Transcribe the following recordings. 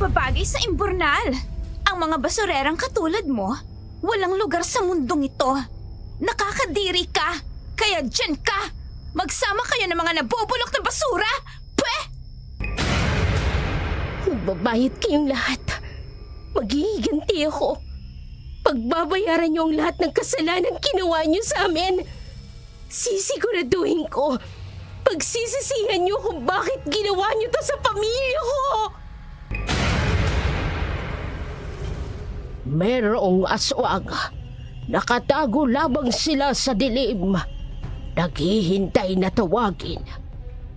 babagay sa imburnal. Ang mga basurerang katulad mo, walang lugar sa mundong ito. Nakakadiri ka, kaya dyan ka. Magsama kayo ng mga nabubulok na basura. Pweh! Magbabayad kayong lahat. Maghihiganti ako. Pagbabayaran niyo ang lahat ng kasalanan ginawa niyo sa amin. Sisiguraduhin ko. Pagsisisihan niyo kung bakit ginawa niyo to sa pamilya ko. Merong aswang. Nakatago labang sila sa dilim. Naghihintay na tawagin.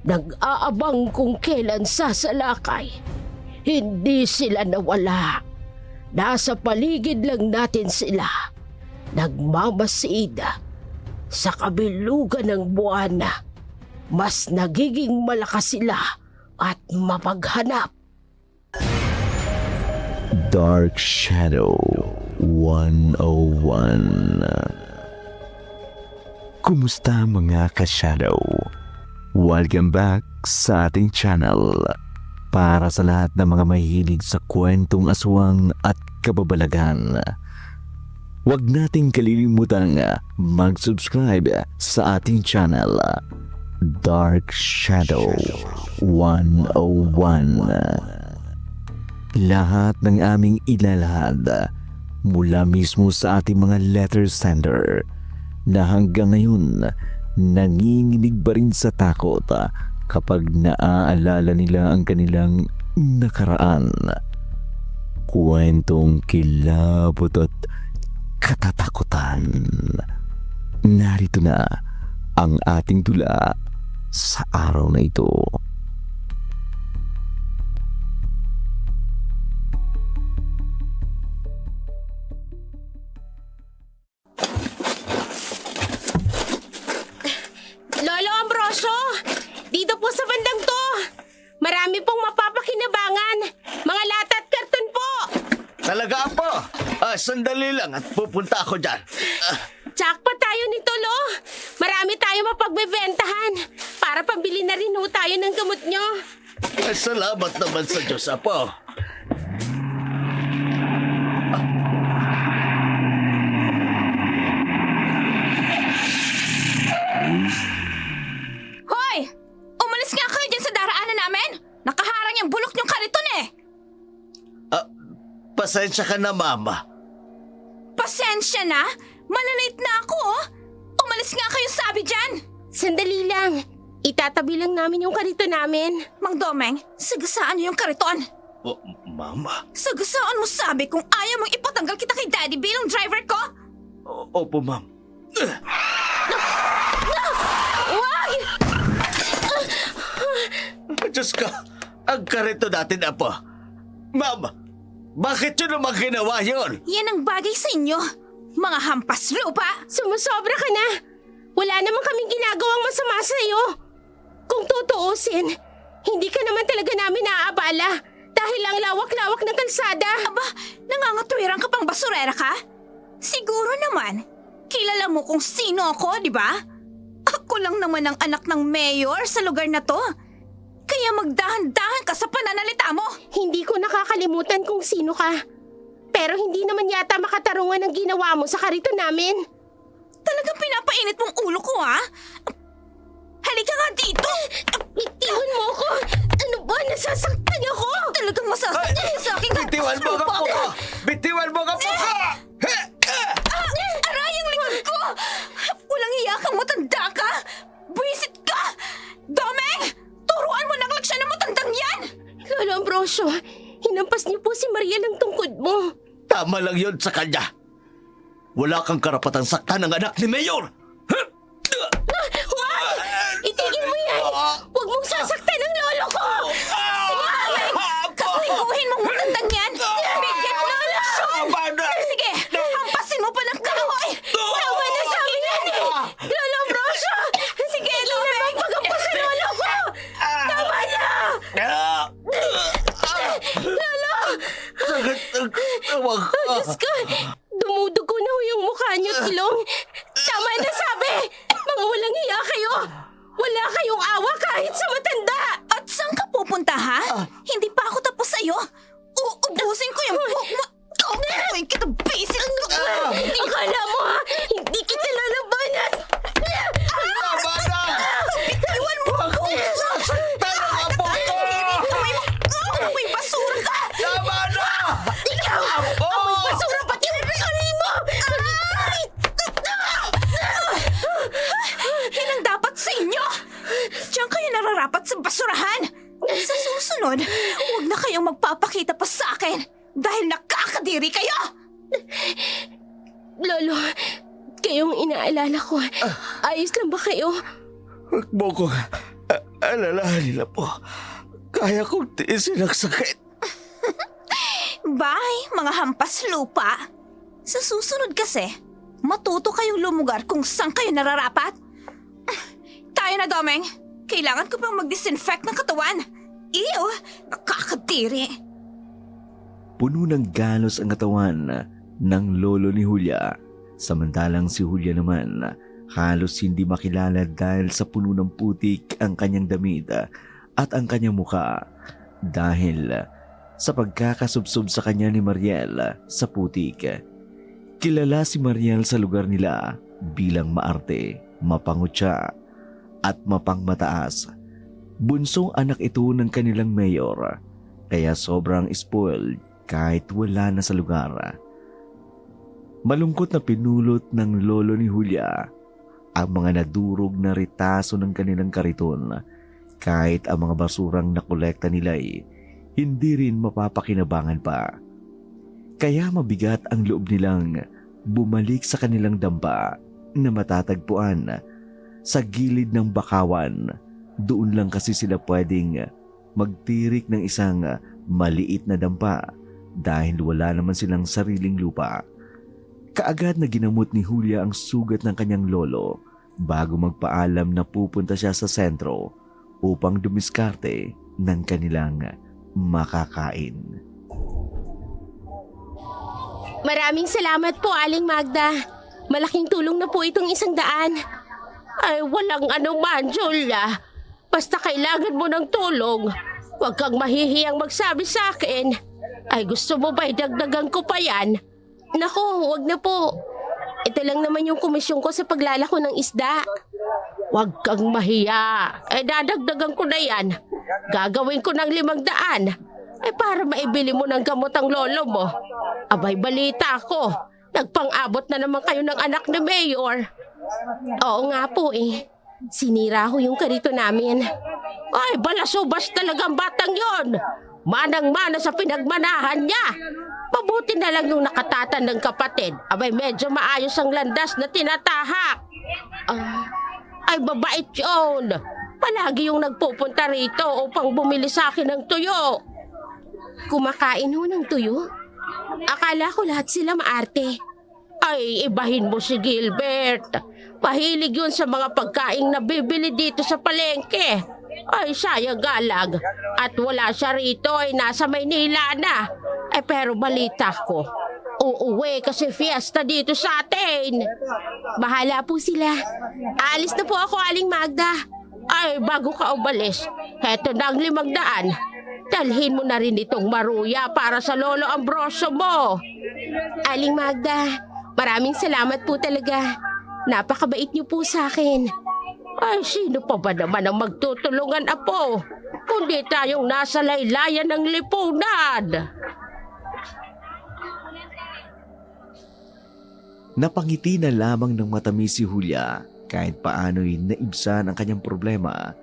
Nag-aabang kung kailan sasalakay. Hindi sila nawala. Nasa paligid lang natin sila. Nagmamasid. Sa kabilugan ng buwan, mas nagiging malakas sila at mapaghanap. Dark Shadow 101. Kumusta mga ka-shadow? Welcome back sa ating channel. Para sa lahat ng mga mahilig sa kwentong aswang at kababalagan, huwag nating kalilimutang mag-subscribe sa ating channel, Dark Shadow 101. Lahat ng aming ilalahad mula mismo sa ating mga letter sender na hanggang ngayon nanginginig pa rin sa takot kapag naaalala nila ang kanilang nakaraan. Kwentong kilabot at katatakutan. Narito na ang ating tula sa araw na ito. Lolo Ambrosio! Dito po sa bandang to! Marami pong mapapakinabangan! Mga lata at karton po! Talaga po? Sandali lang at pupunta ako dyan. Jackpot tayo nito, Lo! Marami tayo mapagbebentahan para pambili na rin ho tayo ng gamot nyo. Salamat naman sa Diyos, Apo. Hoy! Umalis nga kayo dyan sa daraanan namin! Nakaharang yung bulok niyong kariton eh! Pasensya ka na, Mama. Pasensya na! Malalate na ako oh! Umalis nga kayo sabi dyan! Sandali lang. Itatabi lang namin yung karito namin. Mang Domeng, sagasaan niyo yung kariton! Mama? Sagasaan mo sabi kung ayaw mong ipatanggal kita kay Daddy bilang driver ko? Opo, Ma'am. Wag! Diyos ko, ang karito natin, Apo. Ma'am, bakit yun naman ginawa yun? Yan ang bagay sa inyo, mga hampas lupa! Sumusobra ka na. Wala naman kaming ginagawang masama sa iyo. Kung tutuusin, hindi ka naman talaga namin naaabala dahil ang lawak-lawak ng kalsada. Aba, nangangatwiran ka pang basurera ka? Siguro naman, kilala mo kung sino ako, di ba? Ako lang naman ang anak ng mayor sa lugar na to. Kaya magdahan-dahan ka sa pananalita mo. Hindi ko nakakalimutan kung sino ka. Pero hindi naman yata makatarungan ang ginawa mo sa karito namin. Talagang pinapainit mong ulo ko, ha? Halika nga dito! Bitiwan mo ako! Ano ba? Nasasaktan ako! Talagang masasaktan ka sa aking Bitiwan mo ka po ka! Bitiwan mo ka po ka! Aray ang likod ko! Walang iya kang matanda ka! Buwisit ka! Domeng! Turuan mo ng laksya ng matandang yan! Lolo Ambrosio, hinampas niyo po si Maria ng tungkod mo. Tama lang yun sa kanya. Wala kang karapatang saktan ng anak ni Mayor! Huwag! Itigil mo yan! Huwag mong sasaktan ang lolo ko! Sige, Domeng! Kastiguhin mong matandang yan! Bigyan mo ng leksyon! Sige, hampasin mo pa ng kahoy! Tama na sa amin yan eh! Lolo Ambrosio! Sige, Domeng! Pagampasin lolo ko! Tama na! Lolo! Sakit ang tawag ka. Diyos ko! Dumudugo na ho yung mukha niyo, Tilong! Tama na sabi! Mga walang hiya kayo! Wala kayong awa kahit sa matanda! At saan ka pupunta, ha? Hindi pa ako tapos sa'yo. Huwag na kayong magpapakita pa sa akin dahil nakakadiri kayo! Lolo, kayong inaalala ko. Ayos lang ba kayo? Huwag mo kong alalahanin na po. Kaya kong tiisin ang sakit. Bye, mga hampas lupa. Sa susunod kasi, matuto kayong lumugar kung saan kayo nararapat. Tayo na, Domeng. Kailangan ko pang mag-disinfect ng katawan. Ew, nakakadiri. Puno ng galos ang katawan ng lolo ni Julia. Samantalang si Julia naman halos hindi makilala dahil sa puno ng putik ang kanyang damit at ang kanyang muka dahil sa pagkakasubsob sa kanya ni Mariel sa putik. Kilala si Mariel sa lugar nila bilang maarte, mapangutya at mapangmataas. Bunsong anak ito ng kanilang mayor kaya sobrang spoiled kahit wala na sa lugar. Malungkot na pinulot ng lolo ni Julia ang mga nadurog na ritaso ng kanilang kariton kahit ang mga basurang nakolekta nila ay hindi rin mapapakinabangan pa. Kaya mabigat ang loob nilang bumalik sa kanilang damba na matatagpuan sa gilid ng bakawan. Doon lang kasi sila pwedeng magtirik ng isang maliit na dampa dahil wala naman silang sariling lupa. Kaagad na ginamot ni Julia ang sugat ng kanyang lolo bago magpaalam na pupunta siya sa sentro upang dumiskarte ng kanilang makakain. Maraming salamat po, Aling Magda. Malaking tulong na po itong 100. Ay, walang anuman, Julia. Basta kailangan mo ng tulong. Huwag kang mahihiyang magsabi sa akin. Ay, gusto mo ba idagdagan ko pa yan? Naku, wag na po. Ito lang naman yung komisyon ko sa paglalako ng isda. Huwag kang mahiya. Ay, dadagdagan ko na yan. Gagawin ko ng 500. Ay, para maibili mo ng gamot ang lolo mo. Abay, balita ko. Nagpang-abot na naman kayo ng anak ni Mayor. Oo nga po eh. Sinira ko yung karito namin. Ay, balasubas talagang batang yon. Manang-mana sa pinagmanahan niya. Mabuti na lang yung nakatatandang kapatid. Abay, medyo maayos ang landas na tinatahak. Ay, babait yun. Palagi yung nagpupunta rito upang bumili sa akin ng tuyo. Kumakain ho ng tuyo? Akala ko lahat sila maarte. Ay, ibahin mo si Gilbert. Mahilig yun sa mga pagkaing nabibili dito sa palengke. Ay, sayang galag. At wala siya rito ay nasa Maynila na. Ay, pero balita ko, uuwi kasi fiesta dito sa atin. Bahala po sila. Alis na po ako, Aling Magda. Ay, bago ka umalis, heto na ang 500. Dalhin mo na rin itong maruya para sa Lolo Ambrosio mo. Aling Magda, maraming salamat po talaga. Napakabait niyo po sa akin. Ay, sino pa ba naman ang magtutulungan, Apo? Kundi tayong nasa laylayan ng lipunan. Napangiti na lamang ng matamis si Julia kahit paano'y naibsan ang kanyang problema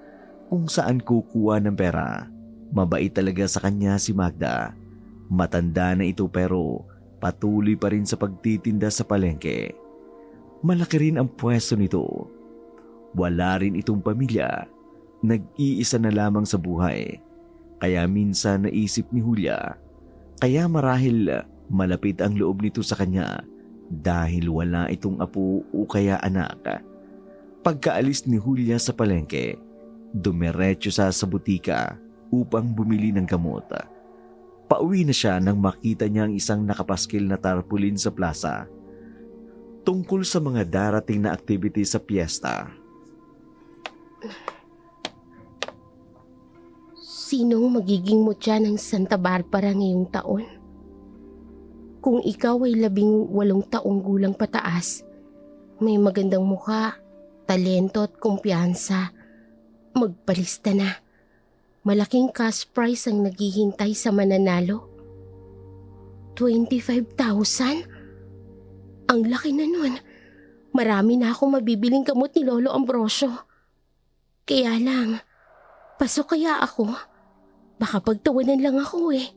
kung saan kukuha ng pera. Mabait talaga sa kanya si Magda. Matanda na ito pero patuloy pa rin sa pagtitinda sa palengke. Malaki rin ang pwesto nito. Wala rin itong pamilya. Nag-iisa na lamang sa buhay. Kaya minsan naisip ni Julia, kaya marahil malapit ang loob nito sa kanya dahil wala itong apo o kaya anak. Pagkaalis ni Julia sa palengke, dumiretso sa butika upang bumili ng gamot. Pauwi na siya nang makita niya ang isang nakapaskil na tarpaulin sa plaza tungkol sa mga darating na activity sa piyesta. Sinong magiging mutya ng Santa Barbara ngayong taon? Kung ikaw ay 18 taong gulang pataas, may magandang mukha, talento at kumpiyansa, magpalista na. Malaking cash prize ang naghihintay sa mananalo. 25,000? Ang laki na nun. Marami na akong mabibiling gamot ni Lolo Ambrosio. Kaya lang, pasok kaya ako? Baka pagtawanan lang ako eh.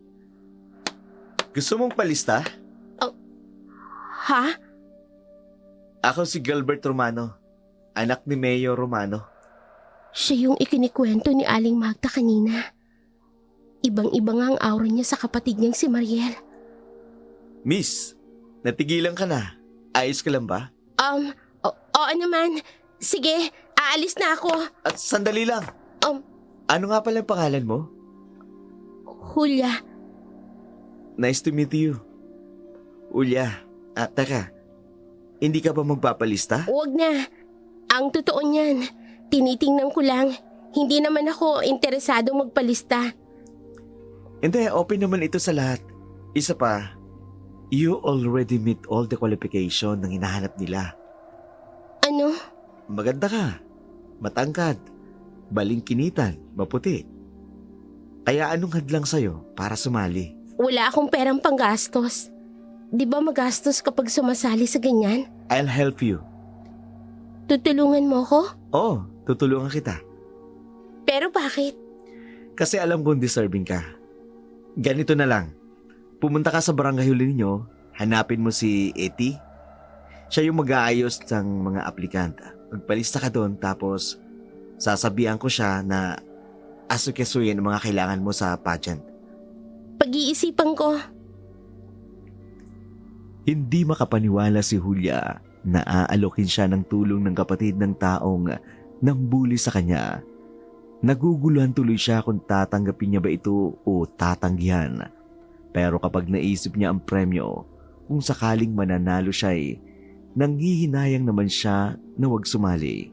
Gusto mong palista? Ha? Ako si Gilbert Romano, anak ni Mayor Romano. Siya yung ikinikwento ni Aling Magda kanina. Ibang-iba nga ang aura niya sa kapatid niyang si Mariel. Miss, natigilan ka na. Ayos ka lang ba? Oo naman. Sige, aalis na ako. At sandali lang. Ano nga pala ang pangalan mo? Julia, Nice to meet you. Ulya, teka. Hindi ka ba magpapalista? huwag na. Ang totoo niyan, tinitingnan ko lang. Hindi naman ako interesado magpalista. Hindi, open naman ito sa lahat. Isa pa, you already meet all the qualification ng hinahanap nila. Ano? Maganda ka, matangkad, balingkinitan, maputi. Kaya anong hadlang sa'yo para sumali? Wala akong perang panggastos. Di ba magastos kapag sumasali sa ganyan? I'll help you. Tutulungan mo ko? Oo, tutulungan kita. Pero bakit? Kasi alam kong deserving ka. Ganito na lang. Pumunta ka sa barangay huli ninyo, hanapin mo si Eti. Siya yung mag-aayos ng mga aplikanta. Magpalista ka doon tapos sasabihan ko siya na asukasuyin ang mga kailangan mo sa pageant. Pag-iisipan ko. Hindi makapaniwala si Julia na aalokin siya ng tulong ng kapatid ng taong nambuli sa kanya. Naguguluhan tuloy siya kung tatanggapin niya ba ito o tatanggihan. Pero kapag naisip niya ang premyo, kung sakaling mananalo siya nanghihinayang naman siya na wag sumali.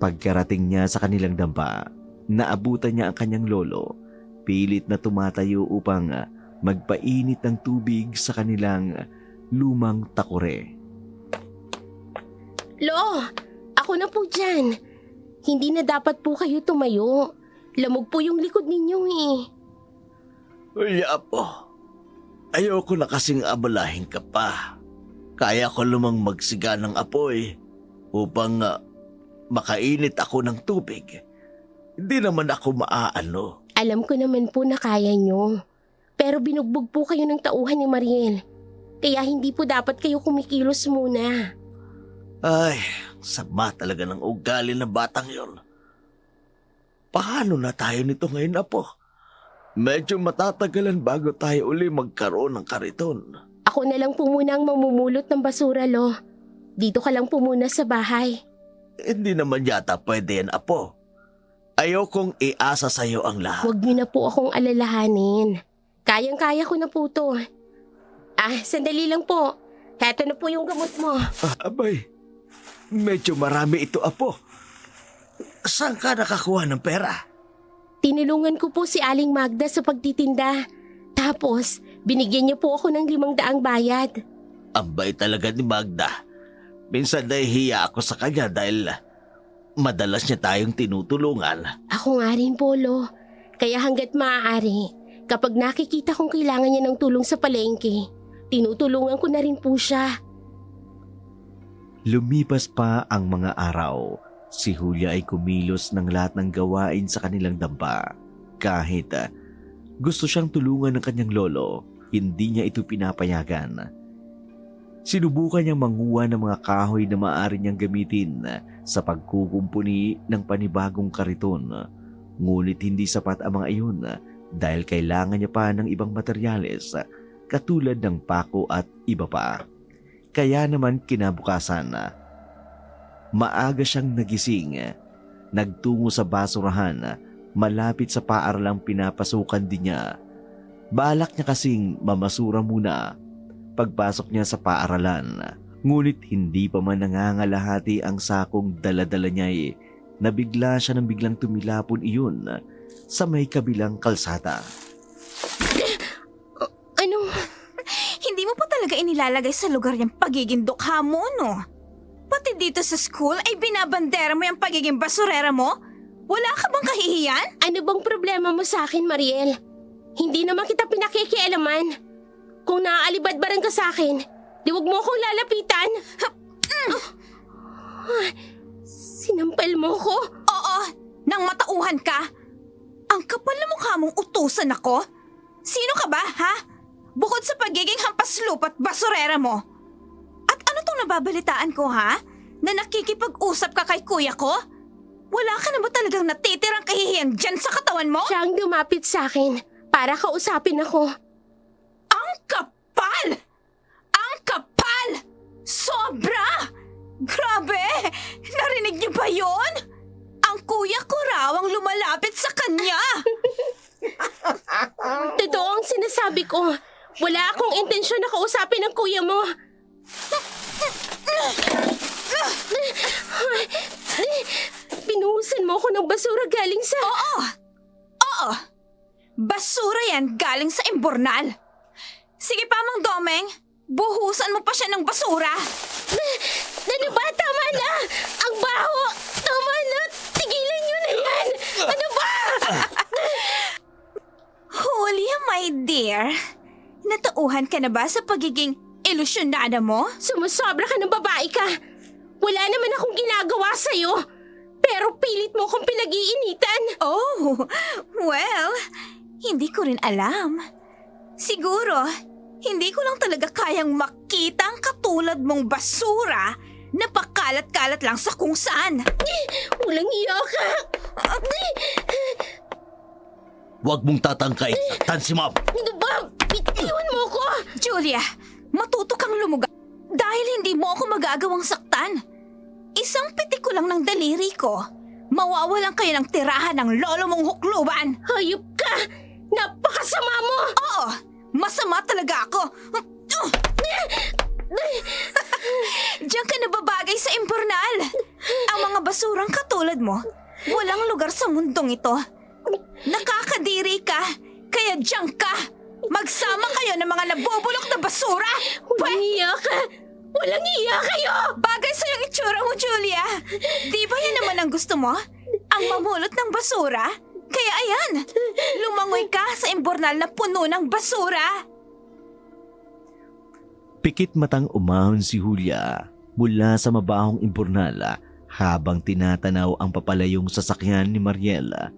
Pagkarating niya sa kanilang dampa, naabutan niya ang kanyang lolo. Pilit na tumatayo upang magpainit ng tubig sa kanilang lumang takore. Lo, ako na po dyan. Hindi na dapat po kayo tumayo. Lamog po yung likod ninyo eh. Ulya po, ayoko na kasing abalahin ka pa. Kaya ko lumang magsiga ng apoy upang makainit ako ng tubig. Hindi naman ako maaano. Alam ko naman po na kaya nyo. Pero binugbog po kayo ng tauhan ni Mariel. Kaya hindi po dapat kayo kumikilos muna. Ay, sama talaga ng ugali ng batang yon. Paano na tayo nito ngayon, Apo? Medyo matatagalan bago tayo uli magkaroon ng kariton. Ako na lang po muna ang mamumulot ng basura, Lo. Dito ka lang po muna sa bahay. Hindi naman yata pwede yan, Apo. Ayokong iasa sa'yo ang lahat. Huwag niyo na po akong alalahanin. Kayang-kaya ko na po to. Sandali lang po. Heto na po yung gamot mo. Abay, medyo marami ito, Apo. Saan ka nakakuha ng pera? Tinulungan ko po si Aling Magda sa pagtitinda. Tapos, binigyan niya po ako ng 500 bayad. Ambay talaga ni Magda. Minsan nahihiya ako sa kanya dahil madalas niya tayong tinutulungan. Ako nga rin po, Lo. Kaya hanggat maaari, kapag nakikita kong kailangan niya ng tulong sa palengke, tinutulungan ko na rin po siya. Lumipas pa ang mga araw. Si Julia ay kumilos ng lahat ng gawain sa kanilang dampa. Kahit gusto siyang tulungan ng kanyang lolo, hindi niya ito pinapayagan. Sinubukan niyang manguha ng mga kahoy na maaari niyang gamitin sa pagkukumpuni ng panibagong kariton. Ngunit hindi sapat ang mga iyon dahil kailangan niya pa ng ibang materyales katulad ng pako at iba pa. Kaya naman kinabukasan, maaga siyang nagising, nagtungo sa basurahan malapit sa paaralang pinapasukan din niya. Balak niya kasing mamasura muna pagpasok niya sa paaralan. Ngunit hindi pa man nangangalahati ang sakong dala-dala niya nabigla siya nang biglang tumilapon iyon sa may kabilang kalsada. Ano? Hindi mo pa talaga inilalagay sa lugar yung pagiging dukha mo, no? Pati dito sa school ay binabandera mo yung pagiging basurera mo? Wala ka bang kahihiyan? Ano bang problema mo sa akin, Mariel? Hindi naman kita pinakikialaman. Kung naaalibadbaran ka sa akin, di wag mo akong lalapitan. Sinampal mo ko? Oo, nang matauhan ka. Ang kapal na mukha mong utusan ako? Sino ka ba, ha? Bukod sa pagiging hampas lupa't basurera mo. At ano tong nababalitaan ko, ha? Na nakikipag-usap ka kay kuya ko? Wala ka na ba talagang natitirang kahihiyan dyan sa katawan mo? Siya ang lumapit sa akin para kausapin ako. Ang kapal! Ang kapal! Sobra! Grabe! Narinig niyo ba yon? Ang kuya ko raw ang lumalapit sa kanya! Totoo ang sinasabi ko. Wala akong intensyon na kausapin ang kuya mo. Binuhusan mo ako ng basura galing sa... Oo! Basura yan galing sa imbornal. Sige pa, Mang Domeng. Buhusan mo pa siya ng basura. Ano ba? Tama na! Ang baho! Tama na! Tigilan niyo na yan! Ano ba? Julia, my dear. Natauhan ka na ba sa pagiging ilusyonada mo? Sumusobra ka ng babae ka. Wala naman akong ginagawa sa'yo. Pero pilit mo akong pinag-iinitan. Oh, well, hindi ko rin alam. Siguro, hindi ko lang talaga kayang makita ang katulad mong basura na pakalat-kalat lang sa kung saan. Walang iya ka. Huwag mong tatangkay. Saktan si Ma'am. Ano ba? Bitiwan mo ko. Julia, matuto kang lumuga dahil hindi mo ako magagawang saktan. Isang pitik ko lang ng daliri ko. Mawawalan kayo ng tirahan ng lolo mong hukluban. Hayop ka. Napakasama mo. Oo, masama talaga ako. Diyan ka nababagay sa imbornal. Ang mga basurang katulad mo, walang lugar sa mundong ito. Nakakadiri ka, kaya diyan ka. Magsama kayo ng mga nabubulok na basura. Walang iya ka. Walang iya kayo. Bagay sa'yo ang itsura mo, Julia. Di ba yan naman ang gusto mo? Ang mamulot ng basura? Kaya ayan, lumangoy ka sa imbornal na puno ng basura. Pikit matang umahon si Julia mula sa mabahong imbornal habang tinatanaw ang papalayong sasakyan ni Mariela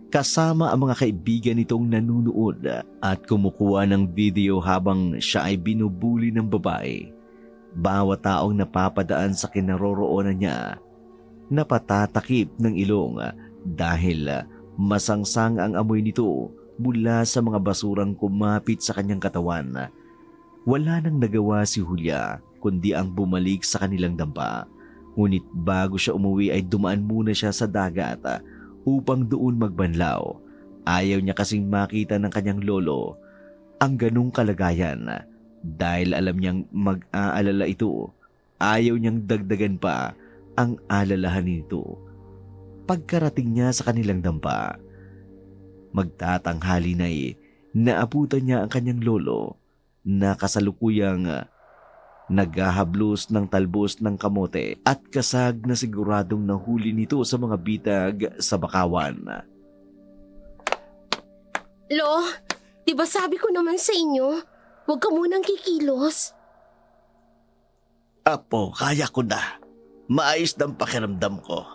kasama ang mga kaibigan nitong nanunood at kumukuha ng video habang siya ay binubuli ng babae. Bawat taong napapadaan sa kinaroroonan niya napatatakip ng ilong dahil masangsang ang amoy nito mula sa mga basurang kumapit sa kanyang katawan. Wala nang nagawa si Julia kundi ang bumalik sa kanilang dampa. Ngunit bago siya umuwi ay dumaan muna siya sa dagat upang doon magbanlaw. Ayaw niya kasing makita ng kanyang lolo ang ganong kalagayan dahil alam niyang mag-aalala ito. Ayaw niyang dagdagan pa ang alalahan nito. Pagkarating niya sa kanilang dampa, magtatanghali na naabutan niya ang kanyang lolo na kasalukuyang naghahablos ng talbos ng kamote at kasag na siguradong nahuli nito sa mga bitag sa bakawan. Lo, di ba sabi ko naman sa inyo, huwag ka munang kikilos. Apo, kaya ko na. Maayos ng pakiramdam ko.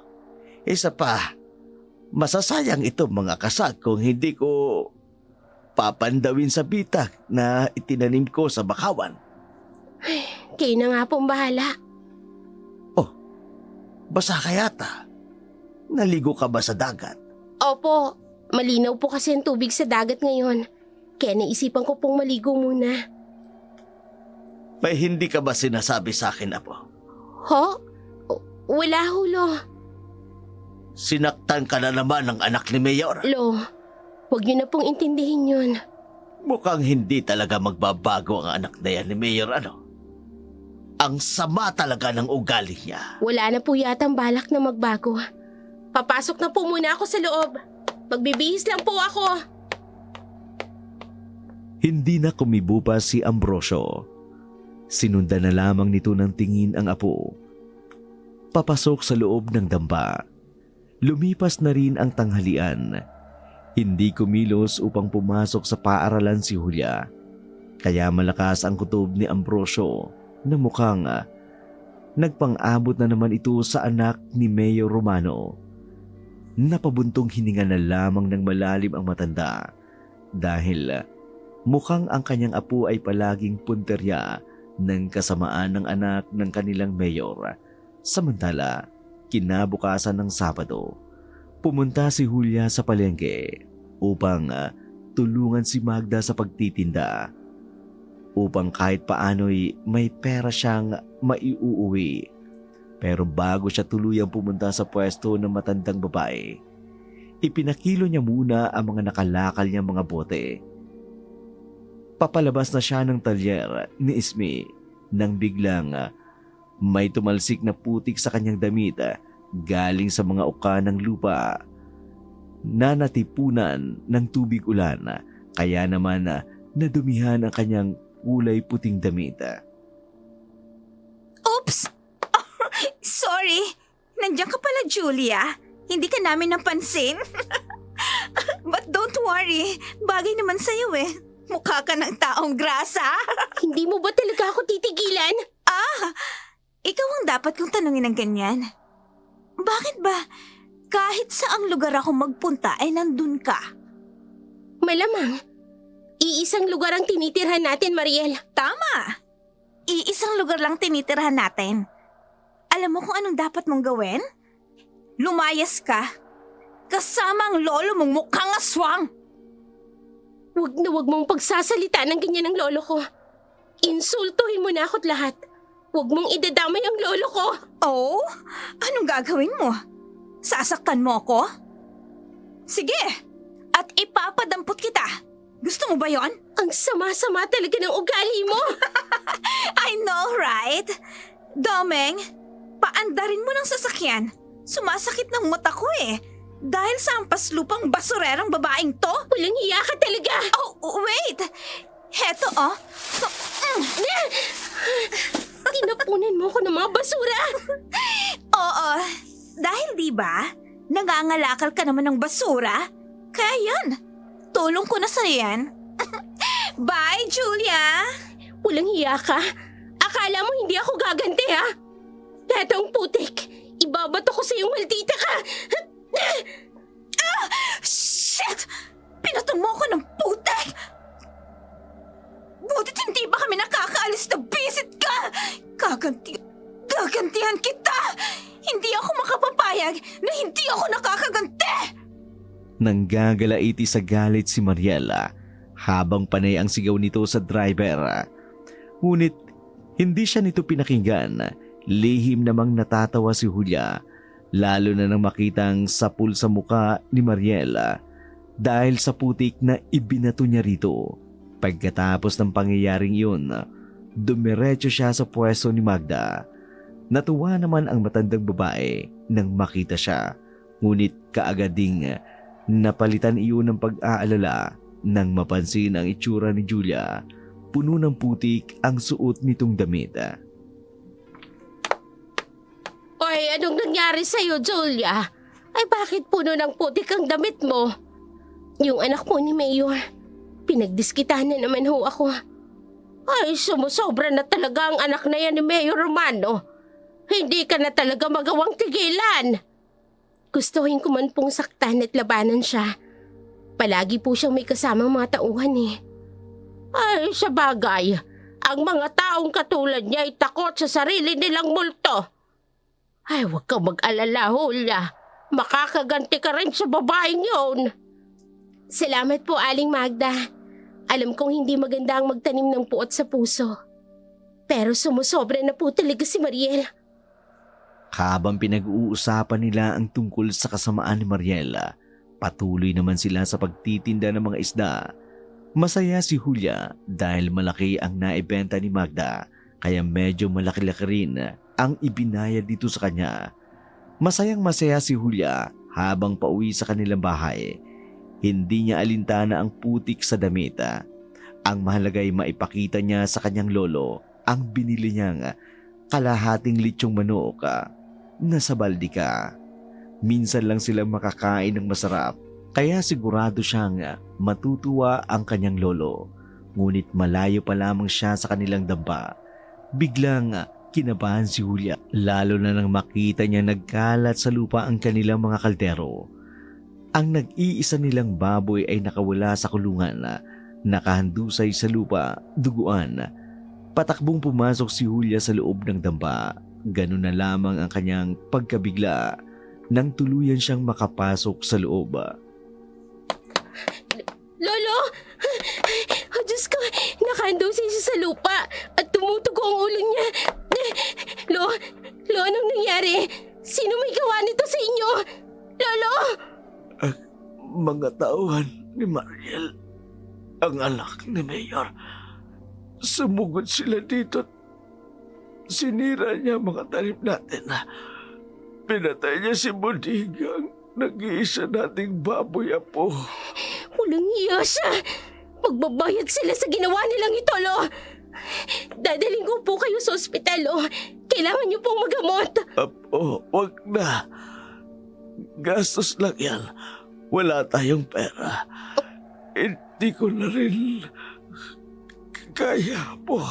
Isa pa, masasayang ito mga kasag kung hindi ko papandawin sa bitag na itinanim ko sa bakawan. Kayo na nga pong bahala. Basa ka yata. Naligo ka ba sa dagat? Opo, malinaw po kasi ang tubig sa dagat ngayon. Kaya naisipan ko pong maligo muna. May hindi ka ba sinasabi sa akin, Apo? Ho? Wala ho, Lo. Sinaktan ka na naman ng anak ni Mayor. Lo, huwag niyo na pong intindihin yun. Mukhang hindi talaga magbabago ang anak na yan ni Mayor, ano? Ang sama talaga ng ugali niya. Wala na po yatang balak na magbago. Papasok na po muna ako sa loob. Magbibihis lang po ako. Hindi na kumibo pa si Ambrosio. Sinundan na lamang nito ng tingin ang apo. Papasok sa loob ng damba. Lumipas na rin ang tanghalian. Hindi kumilos upang pumasok sa paaralan si Julia. Kaya malakas ang kutob ni Ambrosio na mukhang nagpang-abot na naman ito sa anak ni Mayor Romano. napabuntong hininga na lamang ng malalim ang matanda dahil mukhang ang kanyang apo ay palaging punterya ng kasamaan ng anak ng kanilang mayor. Samantala, kinabukasan ng Sabado, pumunta si Julia sa palengke upang tulungan si Magda sa pagtitinda upang kahit paano'y may pera siyang maiuuwi. Pero bago siya tuluyang pumunta sa pwesto ng matandang babae, ipinakilo niya muna ang mga nakalakal niyang mga bote. Papalabas na siya ng talyer ni Ismi nang biglang may tumalsik na putik sa kanyang damit galing sa mga uka ng lupa na natipunan ng tubig ulan, kaya naman nadumihan ang kanyang kulay puting damit. Oops! Sorry! Nandiyan ka pala, Julia. Hindi ka namin napansin. But don't worry. Bagay naman sa'yo eh. Mukha ka ng taong grasa. Hindi mo ba talaga ako titigilan? Ikaw ang dapat kong tanungin ng ganyan. Bakit ba kahit saang lugar ako magpunta ay nandun ka? Malamang. Iisang lugar ang tinitirhan natin, Mariel. Tama! Iisang lugar lang tinitirhan natin. Alam mo kung anong dapat mong gawin? Lumayas ka. Kasama ang lolo mong mukhang aswang. Huwag na huwag mong pagsasalita ng ganyan ng lolo ko. Insultuhin mo na ako't lahat. Huwag mong idadamay ang lolo ko. Oh? Anong gagawin mo? Sasaktan mo ako? Sige! At ipapadampot kita. Gusto mo ba yon? Ang sama-sama talaga ng ugali mo. I know, right? Domeng, paandarin mo ng sasakyan. Sumasakit ng mata ko eh. Dahil sa ampaslupang basurerang babaeng to. Walang hiya ka talaga. Oh, wait! Heto oh. Tinapunan mo ko ng mga basura. Oo, dahil di ba, nangangalakal ka naman ng basura. Kaya yan, tulong ko na sa'yo yan. Bye, Julia! Walang hiya ka. Akala mo hindi ako gaganti, ha? Etong putik, ibabato ko sa iyong maldita ka. Shit! Pinatong mo ako ng putek! Butit hindi ba kami nakakaalis na visit ka? Gagantihan kita! Hindi ako makapapayag na hindi ako nakakaganti! Nanggagalaiti sa galit si Mariela habang panay ang sigaw nito sa driver. Ngunit hindi siya nito pinakinggan. Lihim namang natatawa si Julia, lalo na nang makitang sapul sa muka ni Mariela dahil sa putik na ibinato niya rito. Pagkatapos ng pangyayaring yun, dumiretso siya sa pwesto ni Magda. Natuwa naman ang matandang babae nang makita siya, ngunit kaagad ding napalitan iyon ng pag-aalala nang mapansin ang itsura ni Julia. Puno ng putik ang suot nitong damit. Oy, anong nangyari sa'yo, Julia? Ay bakit puno ng putik ang damit mo? Yung anak mo ni Mayor, pinagdiskitahan na naman ho ako. Ay, sumusobra na talaga ang anak na yan ni Mayor Romano. Hindi ka na talaga magawang tigilan. Gustuhin ko man pong saktan at labanan siya. Palagi po siyang may kasamang mga tauhan eh. Ay, sa bagay, ang mga taong katulad niya ay takot sa sarili nilang multo. Ay, huwag kang mag-alala, Julia. Makakaganti ka rin sa babaeng yun. Salamat po, Aling Magda. Alam kong hindi maganda ang magtanim ng puot sa puso. Pero sumusobra na po talaga si Mariel. Habang pinag-uusapan nila ang tungkol sa kasamaan ni Mariela, patuloy naman sila sa pagtitinda ng mga isda. Masaya si Julia dahil malaki ang naibenta ni Magda, kaya medyo malaki-laki rin ang ibinayad dito sa kanya. Masayang masaya si Julia habang pauwi sa kanilang bahay. Hindi niya alintana ang putik sa damit. Ang mahalaga ay maipakita niya sa kanyang lolo ang binili niyang kalahating litsyong manok na sa baldika. Minsan lang silang makakain ng masarap, kaya sigurado siyang matutuwa ang kanyang lolo. Ngunit malayo pa lamang siya sa kanilang damba. Biglang kinabahan si Julia, lalo na nang makita niya nagkalat sa lupa ang kanilang mga kaldero. Ang nag-iisa nilang baboy ay nakawala sa kulungan, nakahandusay sa lupa, duguan. Patakbong pumasok si Julia sa loob ng damba. Ganun na lamang ang kanyang pagkabigla nang tuluyan siyang makapasok sa loob. Lolo! Oh, Diyos ko, nakahandusay siya sa lupa at tumutugo ang ulo niya. Lo, anong nangyari? Sino may gawa nito sa inyo? Lolo! Mga tauhan ni Mariel, ang anak ni Mayor. Sumugod sila dito at sinira niya mga tanim natin. Pinatay niya si Bodigang, nag-iisa nating baboy apo. Walang iya siya. Magbabayad sila sa ginawa nilang ito, Lo. Dadaling ko po kayo sa ospital, Lo. Kailangan niyo pong magamot. Apo, wag na. Gastos lang yan. Wala tayong pera. Hindi ko na rin kaya po.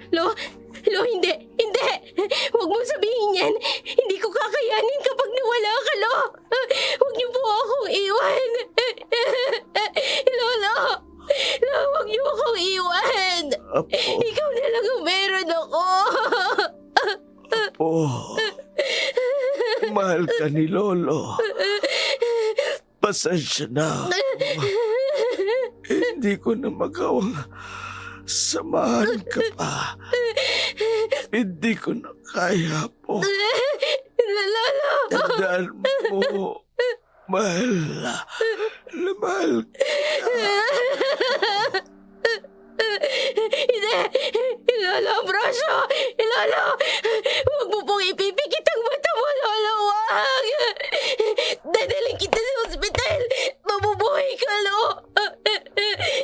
Lo, hindi. Huwag mo sabihin yan. Hindi ko kakayanin kapag nawala ka, Lo. Huwag niyo po akong iwan. Lolo, huwag niyo akong iwan. Apo, Ikaw na lang ang meron ako. apo. Mahal ka ni Lolo. Pasensya na. Hindi ko na magawang samahan ka pa. Hindi ko na kaya po. Lolo. Tandaan mo, mahal na mahal Hindi. Lolo, Ambrosio. Lolo, huwag mo pong ipipikit ang mata mo, Lolo. Huwag. Dadaling kita sa ospital. Mabubuhay ka, Lo.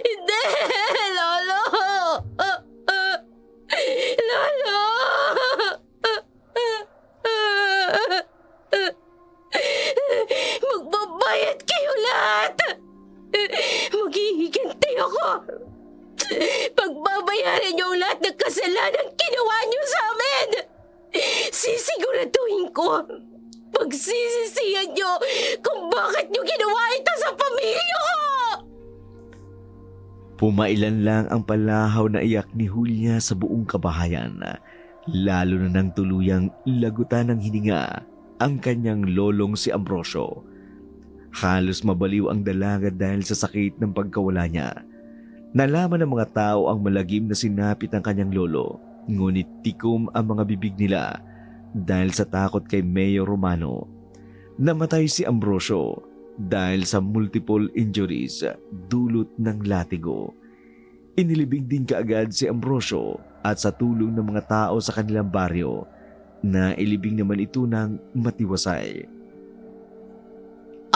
Hindi, Lolo. Lolo. Magbabayad kayo lahat. Maghihiganti ako. Pagbabayaran niyo ang lahat ng kasalanan ginawa niyo sa amin. Sisiguraduhin ko. Pagsisisihan niyo kung bakit niyo ginawa ito sa pamilya ko. Pumailan lang ang palahaw na iyak ni Julia sa buong kabahayan, lalo na nang tuluyang lagutan ng hininga ang kanyang lolong si Ambrosio. Halos mabaliw ang dalaga dahil sa sakit ng pagkawala niya. Nalaman ng mga tao ang malagim na sinapit ng kanyang lolo, ngunit tikom ang mga bibig nila dahil sa takot kay Mayor Romano. Namatay si Ambrosio dahil sa multiple injuries dulot ng latigo. Inilibing din kaagad si Ambrosio at sa tulong ng mga tao sa kanilang baryo, na ilibing naman ito ng matiwasay.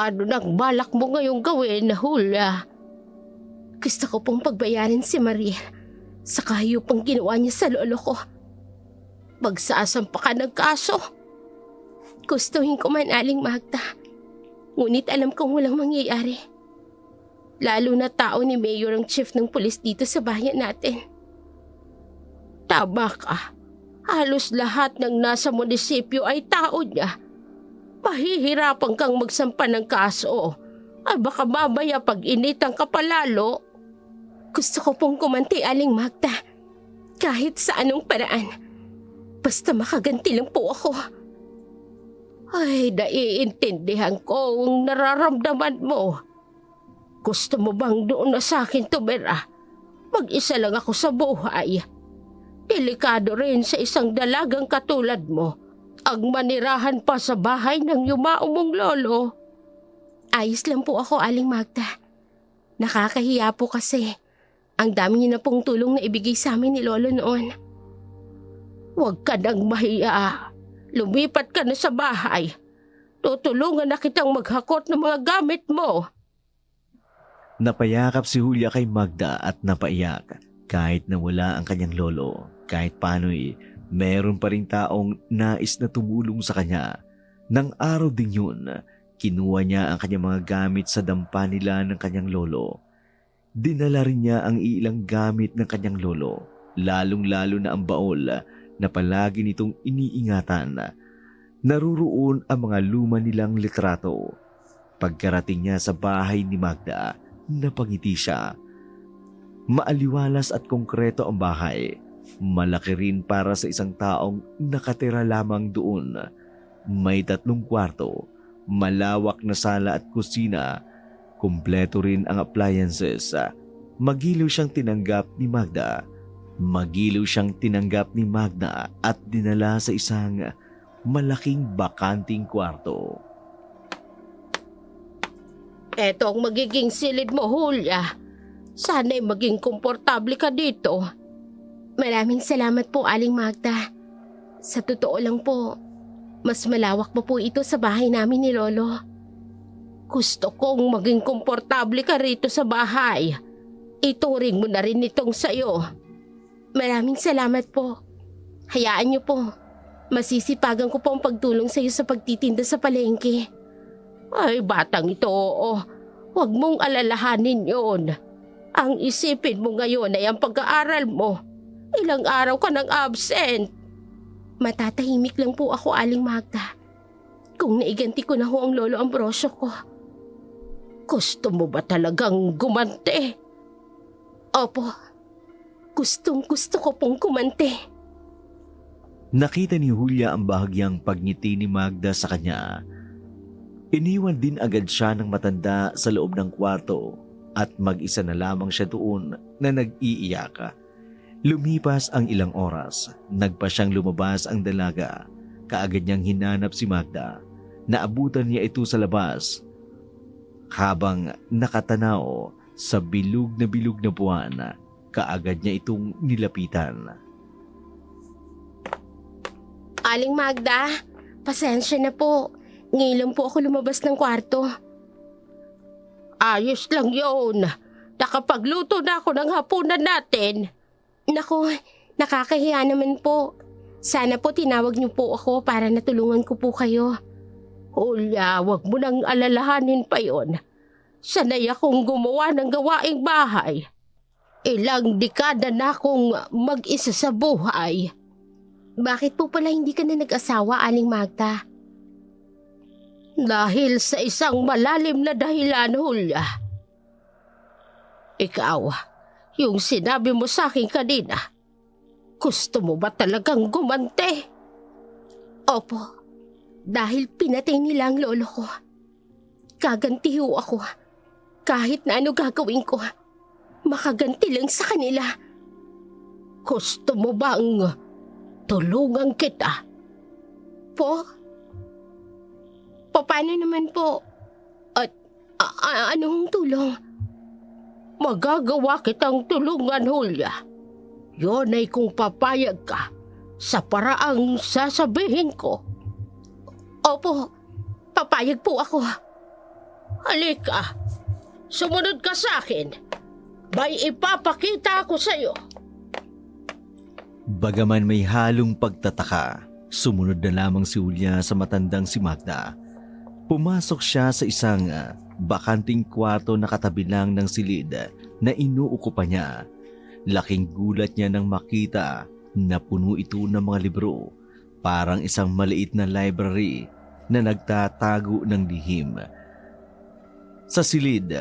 Ano nang balak mo ngayong gawin, Julia? Gusto ko pong pagbayarin si Maria sa kahiyupang ginawa niya sa lolo ko. Magsasampa ka ng kaso. Gustuhin ko man, Aling Magda. Ngunit alam kong walang mangyayari. Lalo na tao ni Mayor ang chief ng pulis dito sa bayan natin. Tama ka. Halos lahat ng nasa munisipyo ay tao niya. Mahihirapan kang magsampa ng kaso. Ay baka mamaya pag initan ka palalo. Gusto ko pong kumanti, Aling Magda. Kahit sa anong paraan. Basta makaganti lang po ako. Ay, naiintindihan ko ang nararamdaman mo. Gusto mo bang doon na sa akin tumira? Mag-isa lang ako sa buhay. Delikado rin sa isang dalagang katulad mo ang manirahan pa sa bahay ng yumao mong lolo. Ayos lang po ako, Aling Magda. Nakakahiya po kasi. Ang dami niyo na pong tulong na ibigay sa amin ni Lolo noon. Huwag ka nang mahiya. Lumipat ka na sa bahay. Tutulungan na kitang maghakot ng mga gamit mo. Napayakap si Julia kay Magda at napaiyak kahit na wala ang kanyang lolo. Kahit paano'y meron pa ring taong nais na tumulong sa kanya. Nang araw din yun, kinuha niya ang kanyang mga gamit sa dampa nila ng kanyang lolo. Dinala rin niya ang ilang gamit ng kanyang lolo, lalong-lalo na ang baol na palagi nitong iniingatan. Naruroon ang mga luma nilang litrato. Pagkarating niya sa bahay ni Magda, napangiti siya. Maaliwalas at konkreto ang bahay. Malaki rin para sa isang taong nakatira lamang doon. May 3 kwarto, malawak na sala at kusina. Kumpleto rin ang appliances. Magiliw siyang tinanggap ni Magda. At dinala sa isang malaking bakanting kwarto. Eto ang magiging silid mo, Julia. Sana'y maging komportable ka dito. Maraming salamat po, Aling Magda. Sa totoo lang po, mas malawak pa po ito sa bahay namin ni Lolo. Gusto kong maging komportable ka rito sa bahay. Ituring mo na rin itong sayo. Maraming salamat po. Hayaan niyo po. Masisipagan ko po ang pagtulong sa iyo sa pagtitinda sa palengke. Ay, batang ito, oo. Huwag mong alalahanin yon. Ang isipin mo ngayon ay ang pag-aaral mo. Ilang araw ka nang absent. Matatahimik lang po ako, Aling Magda. Kung naiganti ko na ho ang Lolo Ambrosio ko. Gusto mo ba talagang gumante? Opo. Gustong-gusto ko pong kumante. Nakita ni Julia ang bahagyang pagngiti ni Magda sa kanya. Iniwan din agad siya ng matanda sa loob ng kwarto at mag-isa na lamang siya doon na nag-iiyak. Lumipas ang ilang oras, nagpa siyang lumabas ang dalaga. Kaagad niyang hinanap si Magda. Naabutan niya ito sa labas. Habang nakatanaw sa bilog na buwan, kaagad niya itong nilapitan. Aling Magda, pasensya na po. Ngayon lang po ako lumabas ng kwarto. Ayos lang yun. Nakapagluto na ako ng hapunan natin. Naku, nakakahiya naman po. Sana po tinawag niyo po ako para natulungan ko po kayo. Julia, wag mo nang alalahanin pa yon. Sanay akong gumawa ng gawaing bahay. Ilang dekada na akong mag-isa sa buhay. Bakit po pala hindi ka na nag-asawa, Aling Magda? Dahil sa isang malalim na dahilan, Julia. Ikaw, yung sinabi mo sa akin kanina, gusto mo ba talagang gumante? Opo, dahil pinatay nila ang lolo ko. Gaganti ho ako. Kahit na ano gagawin ko, makaganti lang sa kanila. Gusto mo bang tulungan kita? Po? Paano naman po? At anong tulong? Magagawa kitang tulungan, Julia. Yon ay kung papayag ka sa paraang sasabihin ko. Opo, papayag po ako. Halika, sumunod ka sa akin. May ipapakita ako sa iyo. Bagaman may halong pagtataka, sumunod na lamang si Julia sa matandang si Magda. Pumasok siya sa isang bakanting kwarto na katabi lang ng silid na inuukupan niya. Laking gulat niya nang makita na puno ito ng mga libro. Parang isang maliit na library na nagtatago ng lihim. Sa silid,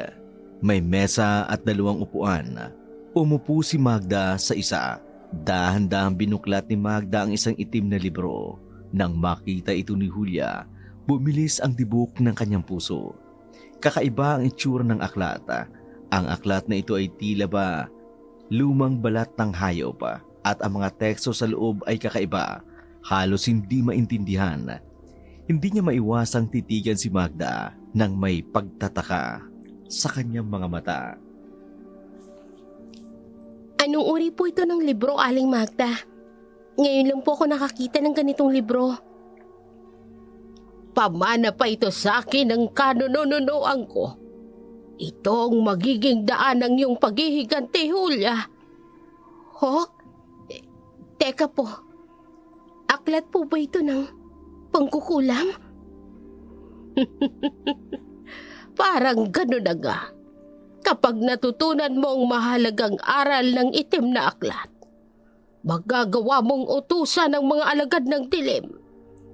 may mesa at 2 upuan. Umupo si Magda sa isa. Dahan-dahang binuklat ni Magda ang isang itim na libro. Nang makita ito ni Julia, bumilis ang tibok ng kanyang puso. Kakaiba ang itsura ng aklat. Ang aklat na ito ay tila ba lumang balat ng hayop at ang mga teksto sa loob ay kakaiba. Halos hindi maintindihan. Hindi niya maiwasang titigan si Magda nang may pagtataka sa kanyang mga mata. Anong uri po ito ng libro, Aling Magda? Ngayon lang po ako nakakita ng ganitong libro. Pamana pa ito sa akin ng kanununuan ko. Ito ang magiging daan ng iyong paghihiganti, Julia. Ho? Teka po. Aklat po ba ito ng pangkukulam? Parang gano'n na nga. Kapag natutunan mo ang mahalagang aral ng itim na aklat, magagawa mong utusan ng mga alagad ng dilim,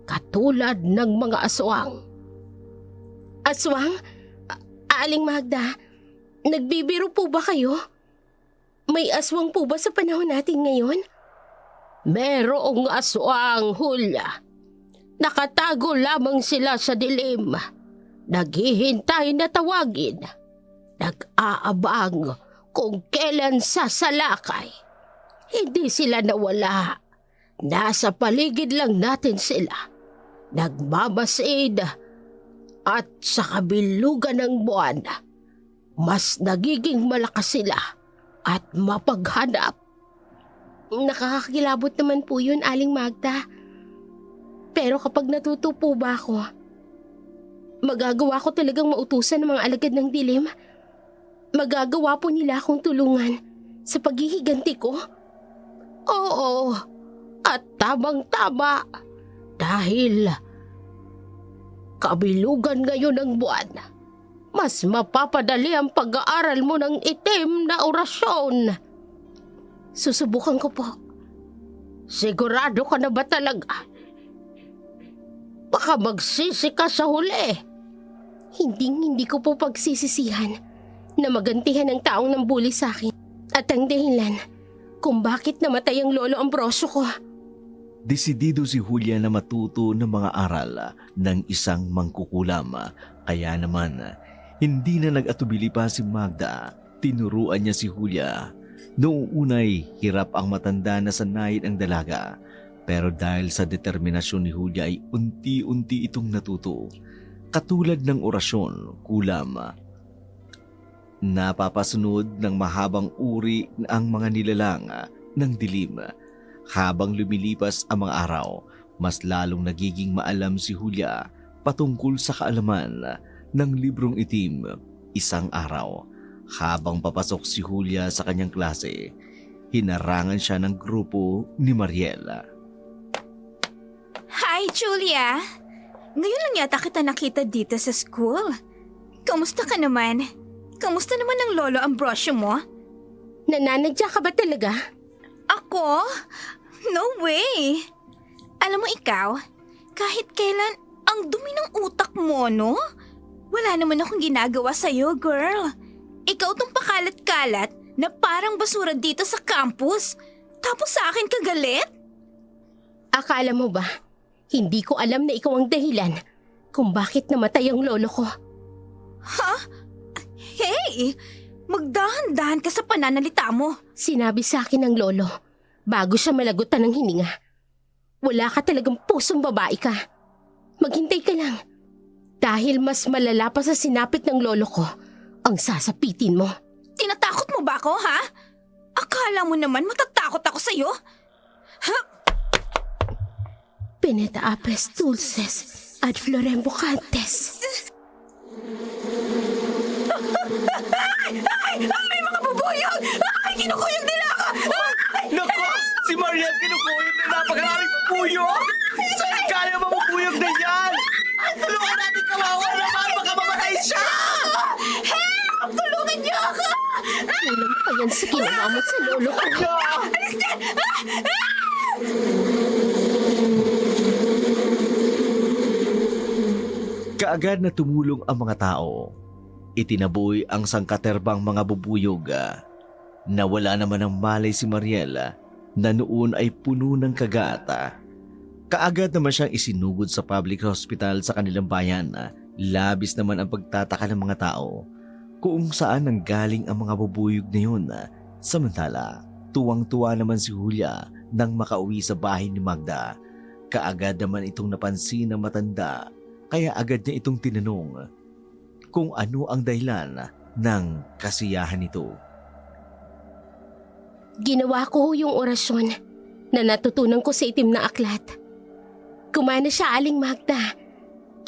katulad ng mga aswang. Aswang? Aling Magda, nagbibiro po ba kayo? May aswang po ba sa panahon natin ngayon? Merong aswang, Hulya. Nakatago lamang sila sa dilim. Naghihintay na tawagin. Nag-aabang kung kailan sasalakay. Hindi sila nawala. Nasa paligid lang natin sila. Nagmamasid at sa kabilugan ng buwan, mas nagiging malakas sila at mapaghanap. Nakakakilabot naman po yun, Aling Magda. Pero kapag natuto po ba ako, magagawa ko talagang mautusan ng mga alagad ng dilim. Magagawa po nila akong tulungan sa paghihiganti ko. Oo, at tamang-tama dahil kabilugan ngayon ng buwan, mas mapapadali ang pag-aaral mo ng itim na orasyon. Susubukan ko po. Sigurado ka na ba talaga? Baka magsisi ka sa huli. Hindi ko po pagsisisihan na magantihan ng taong nambuli sa akin at ang dahilan kung bakit namatay ang Lolo Ambrosio ko. Desidido si Julia na matuto ng mga aral ng isang mangkukulam. Kaya naman, hindi na nag-atubili pa si Magda. Tinuruan niya si Julia. Noong unay, hirap ang matanda na sanayin ang dalaga. Pero dahil sa determinasyon ni Julia ay unti-unti itong natuto. Katulad ng orasyon, kulam. Napapasunod ng mahabang uri ang mga nilalang ng dilim. Habang lumilipas ang mga araw, mas lalong nagiging maalam si Julia patungkol sa kaalaman ng librong itim. Isang araw, habang papasok si Julia sa kanyang klase, hinarangan siya ng grupo ni Mariela. Hi, Julia! Ngayon lang yata kita nakita dito sa school. Kamusta ka naman? Kamusta naman ang Lolo Ambrosio mo? Nananadya ka ba talaga? Ako? No way! Alam mo ikaw, kahit kailan ang dumi ng utak mo, no? Wala naman akong ginagawa sa'yo, girl. Ikaw tong pakalat-kalat na parang basura dito sa campus. Tapos sa akin ka galit? Akala mo ba, hindi ko alam na ikaw ang dahilan kung bakit namatay ang lolo ko? Ha? Hey! Magdahan-dahan ka sa pananalita mo. Sinabi sa akin ng lolo bago siya malagutan ng hininga. Wala ka talagang pusong babae ka. Maghintay ka lang. Dahil mas malala pa sa sinapit ng lolo ko ang sasapitin mo. Tinatakot mo ba ako, ha? Akala mo naman matatakot ako sa'yo? Ha? Pineta apes dulces ad florem bocantes. Ay! May mga bubuyog! Ay! Kinukuyog nila ako! Naku! Si Mariel kinukuyog na napakaraming puyo! Saan kaya mamupuyog na yan? Tulungan natin, kawawa naman! Baka mamatay siya! Help! Tulungan niyo ako! Walang pa yan sa ginawa mo sa lolo ko. Alis ka! Kaagad na tumulong ang mga tao. Itinaboy ang sangkaterbang mga bubuyog. Nawala naman ng malay si Mariel na noon ay puno ng kagat. Kaagad naman siyang isinugod sa public hospital sa kanilang bayan. Labis naman ang pagtataka ng mga tao kung saan nanggaling ang mga bubuyog na yun. Samantala, tuwang-tuwa naman si Julia nang makauwi sa bahay ni Magda. Kaagad naman itong napansin ng matanda, kaya agad niya itong tinanong kung ano ang dahilan ng kasiyahan nito. Ginawa ko yung orasyon na natutunan ko sa itim na aklat. Kumana siya, Aling Magda.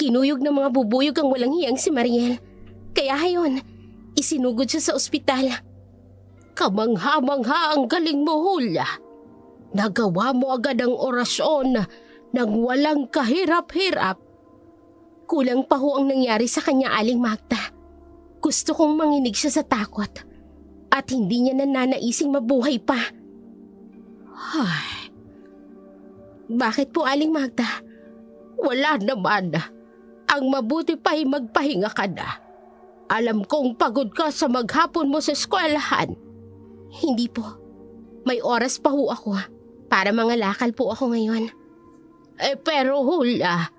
Kinuyog ng mga bubuyog ang walang hiyang si Mariel. Kaya hayon, isinugod siya sa ospital. Kamangha-mangha ang galing mo, Julia. Nagawa mo agad ang orasyon nang walang kahirap-hirap. Kulang pa ho ang nangyari sa kanya, Aling Magda. Gusto kong manginig siya sa takot at hindi niya nananaising mabuhay pa. Ay. Bakit po, Aling Magda? Wala naman. Ang mabuti pa'y magpahinga ka na. Alam kong pagod ka sa maghapon mo sa eskwelahan. Hindi po. May oras pa ho ako para mangalakal po ako ngayon. Pero Hulya,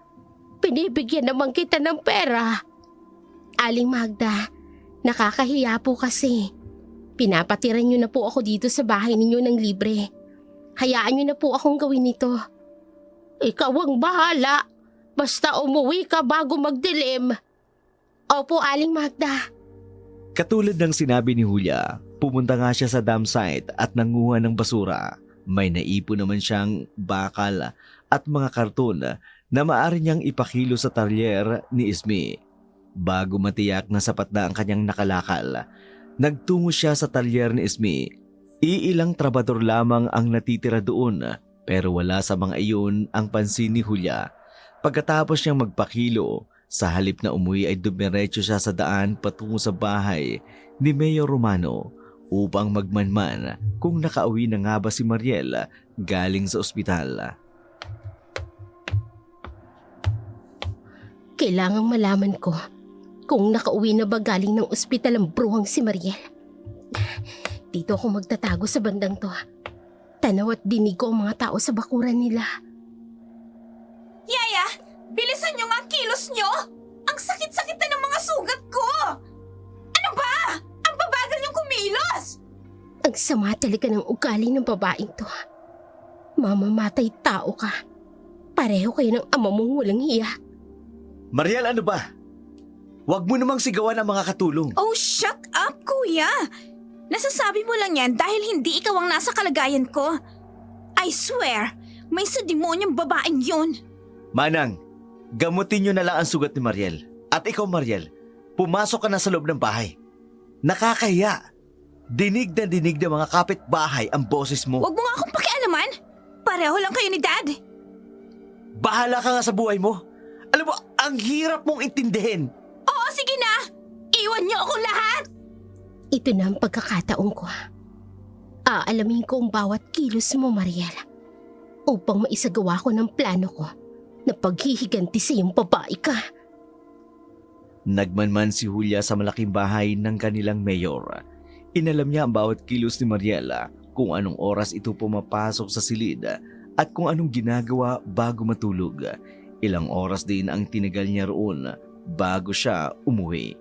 pinibigyan naman kita ng pera. Aling Magda, nakakahiya po kasi. Pinapatiran niyo na po ako dito sa bahay ninyo ng libre. Hayaan niyo na po akong gawin ito. Ikaw ang bahala. Basta umuwi ka bago magdilim. Opo, Aling Magda. Katulad ng sinabi ni Julia, pumunta nga siya sa dam site at nanguha ng basura. May naipon naman siyang bakal at mga karton na maaari niyang ipakilo sa talyer ni Ismi. Bago matiyak na sapat na ang kanyang nakalakal, nagtungo siya sa talyer ni Ismi. Iilang trabador lamang ang natitira doon, pero wala sa mga iyon ang pansin ni Julia. Pagkatapos niyang magpakilo, sa halip na umuwi ay dumiretso siya sa daan patungo sa bahay ni Mayor Romano upang magmanman kung nakauwi na nga ba si Mariel galing sa ospital. Kailangang malaman ko kung nakauwi na ba galing ng ospital ang bruhang si Mariel. Dito ako magtatago sa bandang to. Tanaw at dinig ko ang mga tao sa bakuran nila. Yaya, bilisan niyo nga ang kilos niyo! Ang sakit-sakit na ng mga sugat ko! Ano ba? Ang babagal niyong kumilos! Ang sama talaga ng ugali ng babaeng to. Mamamatay tao ka. Pareho kayo ng ama mong walang hiya. Mariel, ano ba? Huwag mo namang sigawan ang mga katulong. Oh, shut up, kuya! Nasasabi mo lang yan dahil hindi ikaw ang nasa kalagayan ko. I swear, may sademonyong babaeng yun. Manang, gamutin niyo na lang ang sugat ni Mariel. At ikaw, Mariel, pumasok ka na sa loob ng bahay. Nakakahiya. Dinig na dinig ng mga kapitbahay ang boses mo. Huwag mo nga akong pakialaman. Pareho lang kayo ni Dad. Bahala ka nga sa buhay mo. Alam mo, ang hirap mong intindihin. Oo, sige na. Iwan niyo akong lahat. Ito na ang pagkakataon ko. Aalamin ko ang bawat kilos mo, Mariel. Upang maisagawa ko ng plano ko na paghihiganti sa iyong babae ka. Nagmanman si Julia sa malaking bahay ng kanilang mayor. Inalam niya ang bawat kilos ni Mariela, kung anong oras ito pumapasok sa silid at kung anong ginagawa bago matulog. Ilang oras din ang tinagal niya roon bago siya umuwi.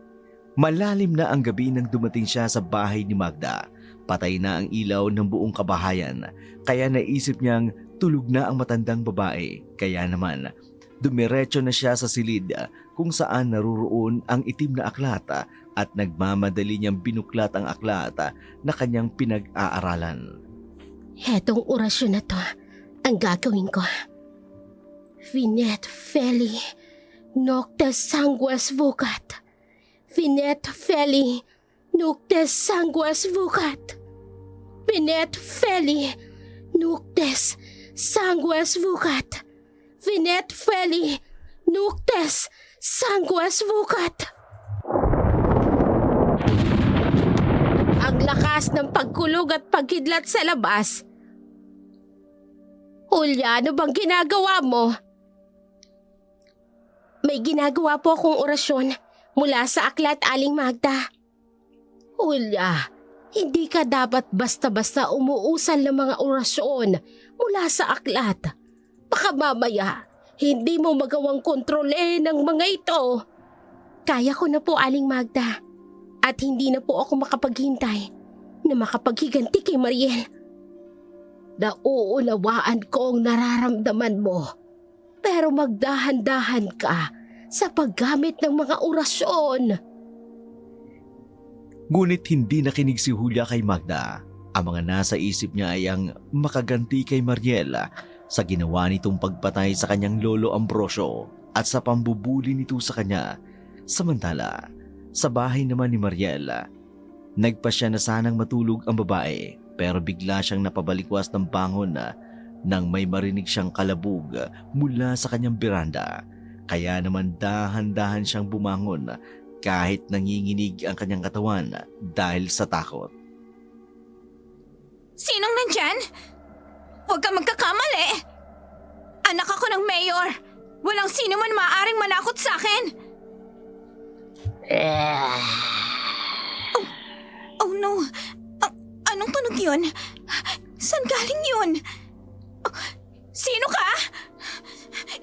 Malalim na ang gabi nang dumating siya sa bahay ni Magda. Patay na ang ilaw ng buong kabahayan, kaya naisip niyang tulog na ang matandang babae. Kaya naman, dumiretso na siya sa silid kung saan naruroon ang itim na aklat at nagmamadali niyang binuklat ang aklat na kanyang pinag-aaralan. Hetong orasyon na to ang gagawin ko. Vinet Feli Noctes Sanguas Vocat. Vinet Feli Noctes Sanguas Vocat. Vinet Feli Noctes Sanguas Vocat. Vinet Feli Noctes Sanguas Vocat. Ang lakas ng pagkulog at paghidlat sa labas. Julia, ano bang ginagawa mo? May ginagawa po akong orasyon mula sa aklat, Aling Magda. Julia, hindi ka dapat basta-basta umuusal ng mga orasyon mula sa aklat. Baka mamaya, hindi mo magawang kontrolin ng mga ito. Kaya ko na po, Aling Magda. At hindi na po ako makapaghintay na makapaghiganti kay Mariel. Nauunawaan ko ang nararamdaman mo. Pero magdahan-dahan ka sa paggamit ng mga orasyon. Ngunit hindi nakinig si Julia kay Magda. Ang mga nasa isip niya ay ang makaganti kay Mariela sa ginawa nitong pagpatay sa kanyang lolo Ambrosio at sa pambubuli nito sa kanya. Samantala, sa bahay naman ni Mariela, nagpasya na sanang matulog ang babae pero bigla siyang napabalikwas ng bangon nang may marinig siyang kalabog mula sa kanyang beranda. Kaya naman dahan-dahan siyang bumangon kahit nanginginig ang kanyang katawan dahil sa takot. Sinong nandyan? Huwag ka magkakamali. Anak ako ng mayor. Walang sino man maaaring manakot sa akin! Oh no! Anong tunog yun? Saan galing yun? Sino ka?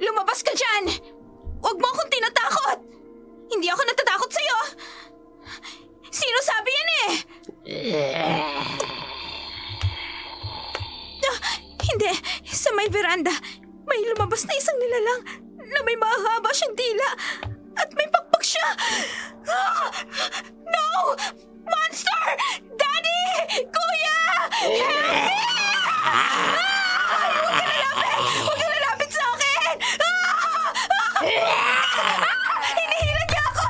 Lumabas ka dyan! Huwag mo akong tinatakot! Hindi ako natatakot sa'yo! Sino sabi yan eh? Hindi, sa may veranda, may lumabas na isang nilalang na may mahaba siyang dila at may pakpak siya. No! Monster! Daddy! Kuya! Help me! Huwag ka lalapit sa akin! Hinihilan niya ako!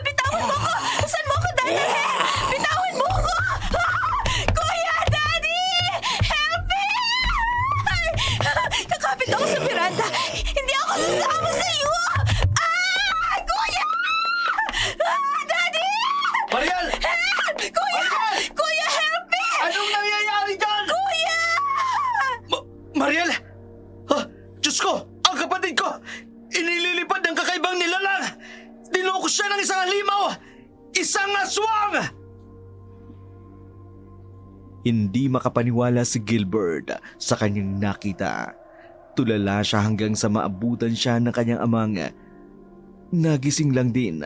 Bitawan mo ako! Saan mo ako dadalhin? Bitawan mo ako! Kuya! Daddy! Help me! Kakapit ako sa piranda! Hindi ako sasama sa iyo! Kuya! Daddy! Mariel! Kuya! Kuya, help me! Anong nangyayari dyan? Kuya! Mariel! Diyos ko! Ang kapatid ko! Inililipad ng kakaibang nilalang! Dinukos siya ng isang halimaw! Isang aswang! Hindi makapaniwala si Gilbert sa kanyang nakita. Tulala siya hanggang sa maabutan siya ng kanyang amang. Nagising lang din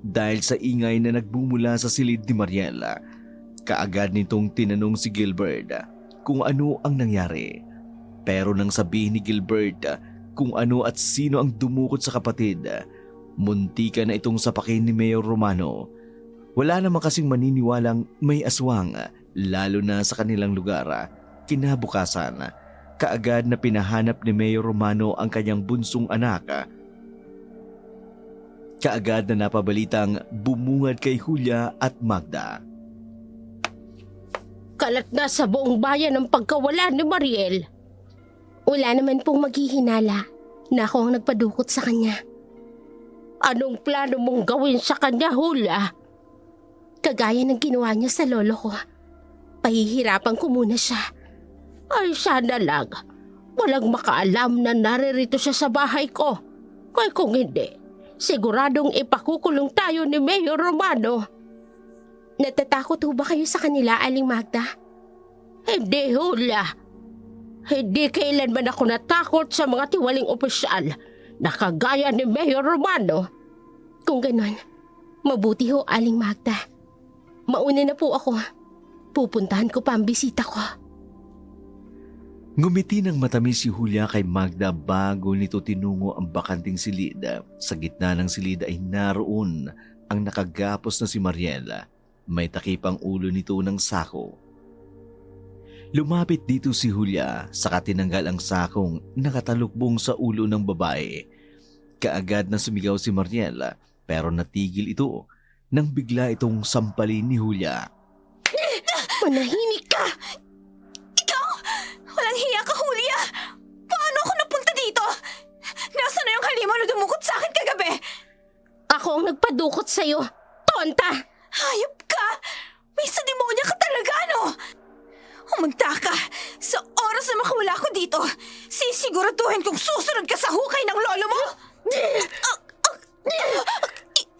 dahil sa ingay na nagbumula sa silid ni Mariela. Kaagad nitong tinanong si Gilbert kung ano ang nangyari. Pero nang sabihin ni Gilbert kung ano at sino ang dumukot sa kapatid, muntika na itong sapakin ni Mayor Romano. Wala naman kasing maniniwalang may aswang, lalo na sa kanilang lugar. Kinabukasan, kaagad na pinahanap ni Mayor Romano ang kanyang bunsong anak. Kaagad na napabalitang bumungad kay Julia at Magda. Kalat na sa buong bayan ang pagkawala ni Mariel. Wala naman pong maghihinala na ako ang nagpadukot sa kanya. Anong plano mong gawin sa kanya, Julia? Kagaya ng ginawa niya sa lolo ko. Pahihirapan ko muna siya. Ay, sana lang. Walang makaalam na naririto siya sa bahay ko. Kaya kung hindi, siguradong ipakukulong tayo ni Mayor Romano. Natatakot ho ba kayo sa kanila, Aling Magda? Hindi, Julia. Hindi kailanman ako natakot sa mga tiwaling opisyal na kagaya ni Mayor Romano. Kung ganon, mabuti ho, Aling Magda. Mauna na po ako. Pupuntahan ko pa ang bisita ko. Ngumiti ng matamis si Julia kay Magda bago nito tinungo ang bakanting silid. Sa gitna ng silid ay naroon ang nakagapos na si Mariela. May takipang ulo nito ng sako. Lumapit dito si Julia saka tinanggal ang sakong nakatalukbong sa ulo ng babae. Kaagad na sumigaw si Mariela pero natigil ito nang bigla itong sampalin ni Julia. Manahimik ka! Ikaw! Walang hiya ka, Julia! Paano ako napunta dito? Nasaan na yung halimaw na dumukot sa akin kagabi? Ako ang nagpadukot sa'yo. Tonta! Hayop ka! May sa demonya ka talaga, no? Humunta ka! Sa oras na makawala ko dito, sisiguraduhin kong susunod ka sa hukay ng lolo mo!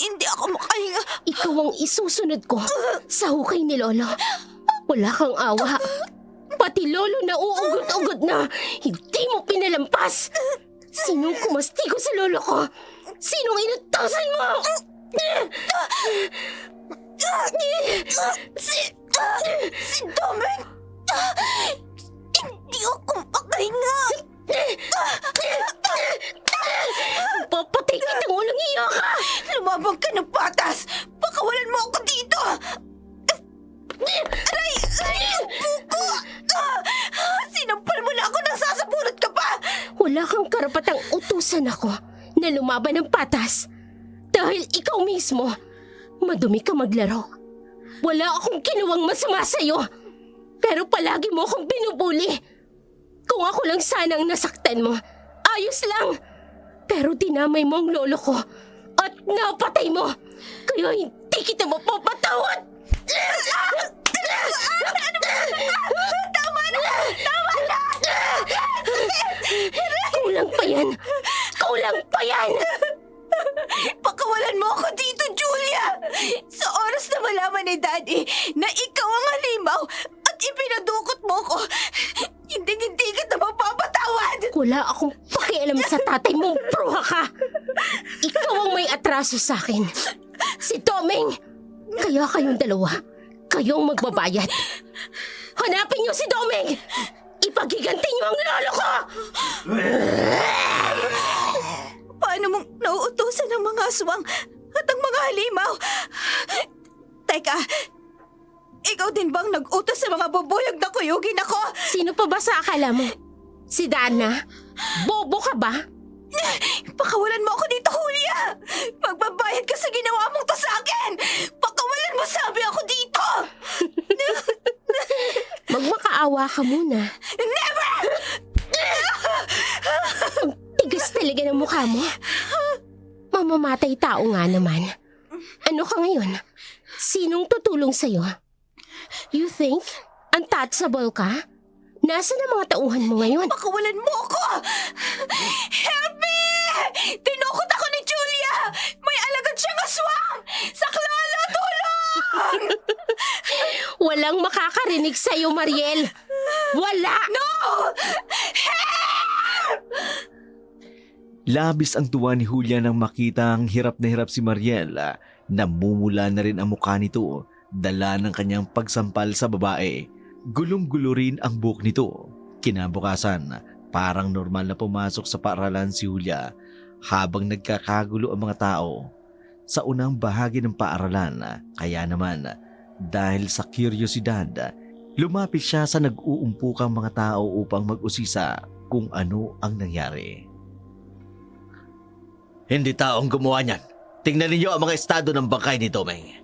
Hindi ako makahinga. Ikaw ang isusunod ko sa hukay ni Lolo. Wala kang awa. Pati Lolo na uugot-ugot na hindi mo pinalampas. Sinong kumastigo sa Lolo ko? Sinong inutosan mo? Si Domeng! Hindi ako makahinga! Papatay kitang walang iya ka! Lumabang ka ng patas! Pakawalan mo ako dito! Aray! Aray! Ang buko! Sinampal mo na ako nang sasabunot ka pa! Wala kang karapatang utusan ako na lumaban ng patas. Dahil ikaw mismo, madumi ka maglaro. Wala akong ginawang masama sa'yo. Pero palagi mo akong binubuli. Kung ako lang sanang nasaktan mo, ayos lang. Pero dinamay mo ang lolo ko at napatay mo. Kaya hindi kita mapapatawad. Tama na! Tama na! Kulang pa yan. Kulang yan! Pakawalan mo ako dito, Julia! Sa oras na malaman ni Daddy na ikaw ang halimaw at ipinadukot mo ko, hindi kita mapapatawad! Wala akong pakialam sa tatay mong bruha ka! Ikaw ang may atraso sa akin. Si Domeng! Kaya kayong dalawa, kayong magbabayad. Hanapin niyo si Domeng! Ipagiganti niyo ang lolo ko! Paano mong nauutosan ng mga aswang at ang mga halimaw? Teka, ikaw din bang nag-utos sa mga bubuyog na kuyugin ako? Sino pa ba sa akala mo? Si Dana? Bobo ka ba? Pakawalan mo ako dito, Julia! Magbabayad ka sa ginawa mong to sa akin! Pakawalan mo, sabi ako dito! Magmakaawa ka muna. Never! Ang tigas talaga ng mukha mo. Mamamatay tao nga naman. Ano ka ngayon? Sinong tutulong sa'yo? You think untouchable ka? Nasaan ang mga tauhan mo ngayon? Pakawalan mo ako! Help me! Tinukot ako ni Julia! May alagad siyang aswang! Saklolo, tulong! Walang makakarinig sa'yo, Mariel. Wala! No! Labis ang tuwa ni Julia nang makita ang hirap na hirap si Mariel. Namumula na rin ang mukha nito, dala ng kanyang pagsampal sa babae. Gulong-gulo rin ang buhok nito. Kinabukasan, parang normal na pumasok sa paaralan si Julia habang nagkakagulo ang mga tao. Sa unang bahagi ng paaralan, kaya naman dahil sa kuryosidad, lumapit siya sa nag-uumpukang mga tao upang mag-usisa kung ano ang nangyari. Hindi taong gumawa niyan. Tingnan ninyo ang mga estado ng bangkay ni Domeng.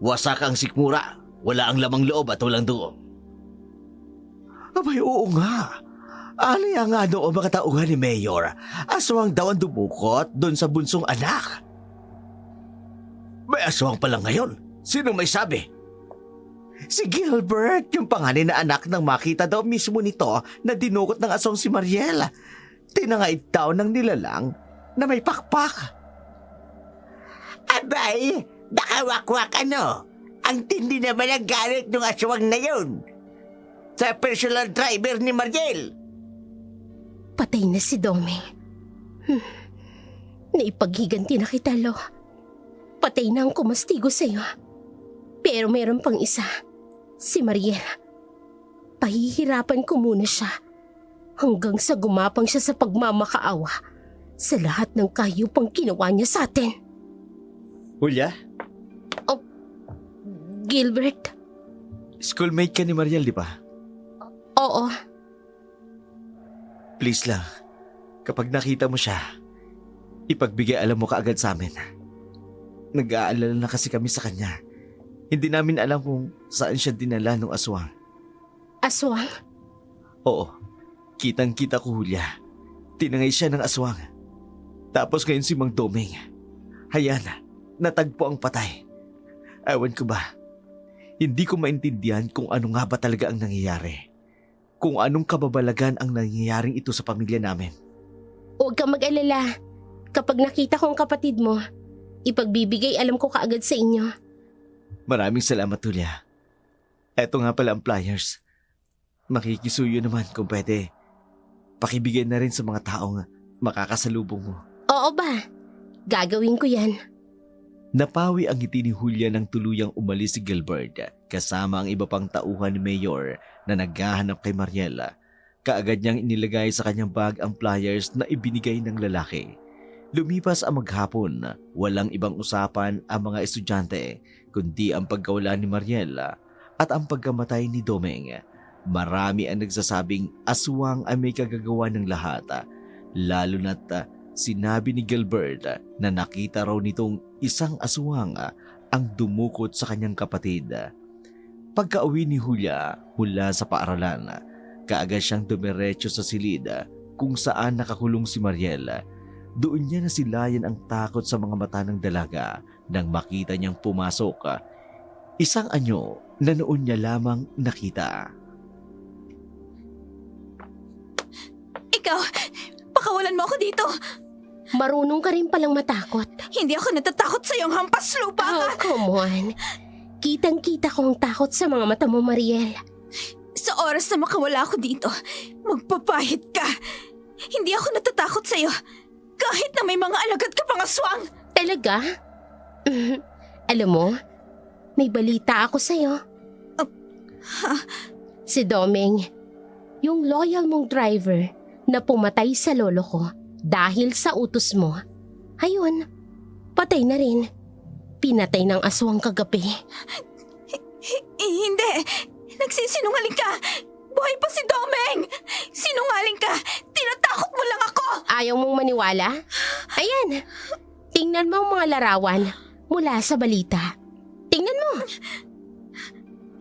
Wasak ang sikmura, wala ang lamang loob at walang dugo. Abay, oo nga. Alaya nga daw ang mga tauhan ni Mayor. Aswang daw ang dumukot doon sa bunsong anak. May aswang pa lang ngayon. Sino may sabi? Si Gilbert, yung panganay na anak ng makita daw mismo nito na dinukot ng aswang si Mariel. Tinangay daw ng nilalang na may pakpak. Abay, nakawakwak ano? Ang tindi naman ang galit ng aswang na yun. Sa personal driver ni Mariel. Patay na si Domeng. Naipaghiganti na kita, Lo. Patay na ang kumastigo sa'yo. Pero meron pang isa. Si Mariel. Pahihirapan ko muna siya. Hanggang sa gumapang siya sa pagmamakaawa sa lahat ng kahiyupang ginawa niya sa atin. Julia, Gilbert? schoolmate ka ni Mariel, di ba? Oo. Please lang, kapag nakita mo siya, ipagbigay alam mo kaagad sa amin. Nag-aalala na kasi kami sa kanya. Hindi namin alam kung saan siya dinala ng aswang. Aswang? Oo, kitang-kita ko, Julia. Tinangay siya ng aswang. Tapos ngayon si Mang Domeng. Hayan, natagpo ang patay. Ewan ko ba, hindi ko maintindihan kung ano nga ba talaga ang nangyayari. Kung anong kababalagan ang nangyayaring ito sa pamilya namin. Huwag kang mag-alala. Kapag nakita ko ang kapatid mo, ipagbibigay alam ko kaagad sa inyo. Maraming salamat, Julia. Eto nga pala ang pliers. Makikisuyo naman kung pwede. Pakibigay na rin sa mga taong makakasalubong mo. Oo ba? Gagawin ko yan. Napawi ang ngiti ni Julia nang tuluyang umalis si Gilbert kasama ang iba pang tauhan ni Mayor na naghahanap kay Mariela. Kaagad niyang inilagay sa kanyang bag ang flyers na ibinigay ng lalaki. Lumipas ang maghapon, walang ibang usapan ang mga estudyante kundi ang pagkawala ni Mariela at ang pagkamatay ni Domeng. Marami ang nagsasabing aswang ay may kagagawa ng lahat, lalo na't sinabi ni Gilbert na nakita raw nitong isang aswang ang dumukot sa kanyang kapatid. Pagka-uwi ni Julia mula sa paaralan, kaagad siyang dumiretso sa silid kung saan nakakulong si Mariel. Doon niya nasilayan ang takot sa mga mata ng dalaga nang makita niyang pumasok. Isang anyo na noon niya lamang nakita. Ikaw, pakawalan mo ako dito. Marunong ka rin palang matakot. Hindi ako natatakot sa iyong hampas lupa ka. Oh, come on. Kitang-kita ko ang takot sa mga mata mo, Mariel. Sa oras na makawala ako dito, magpapahit ka. Hindi ako natatakot sa iyo. Kahit na may mga alagad ka pang aswang. Talaga? Alam mo, may balita ako sa'yo. Si Doming, yung loyal mong driver na pumatay sa lolo ko dahil sa utos mo, ayun, patay na rin. Pinatay ng aswang kagabi. Hindi. Nagsisinungaling ka. Buhay pa si Domeng. Sinungaling ka. Tinatakot mo lang ako. Ayaw mong maniwala? Ayan, tingnan mo ang mga larawan mula sa balita. Tingnan mo.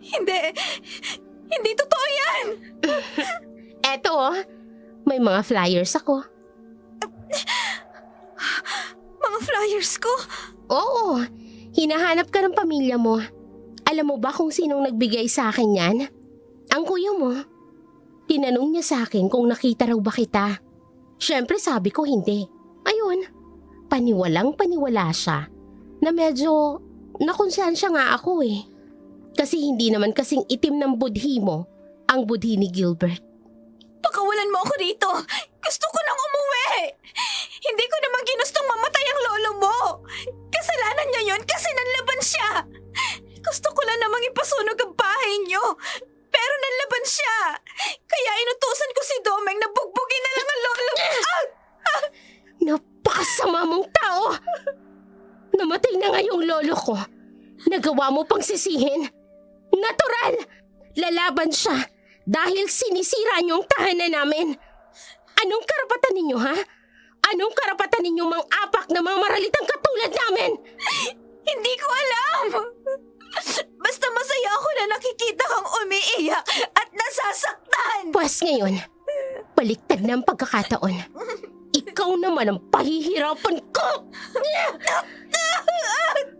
Hindi. Hindi totoo yan. Eto, oh, may mga flyers ako. Mga flyers ko. Oo, hinahanap ka ng pamilya mo. Alam mo ba kung sinong nagbigay sa akin yan? Ang kuya mo. Tinanong niya sa akin kung nakita raw ba kita. Siyempre sabi ko hindi. Ayun, paniwalang paniwala siya na medyo nakonsansya nga ako eh. Kasi hindi naman kasing itim ng budhi mo ang budhi ni Gilbert. Pakawalan mo ako dito. Gusto ko nang umuwi. Hindi ko naman ginustong mamatay ang lolo mo. Kasalanan niya yun kasi nanlaban siya. Gusto ko lang namang ipasunog ang bahay niyo. Pero nanlaban siya. Kaya inutusan ko si Domeng na bugbugin na lang ang lolo mo. Napakasama mong tao! Namatay na nga yung lolo ko. Nagawa mo pang sisihin. Natural! Lalaban siya dahil sinisira niyo ang tahanan namin. Anong karapatan ninyo, ha? Anong karapatan ninyong mang-apak na mga maralitang katulad namin? Hindi ko alam. Basta masaya ako na nakikita kang umiiyak at nasasaktan. Pwes ngayon, baliktad na ang pagkakataon. Ikaw naman ang pahihirapan ko!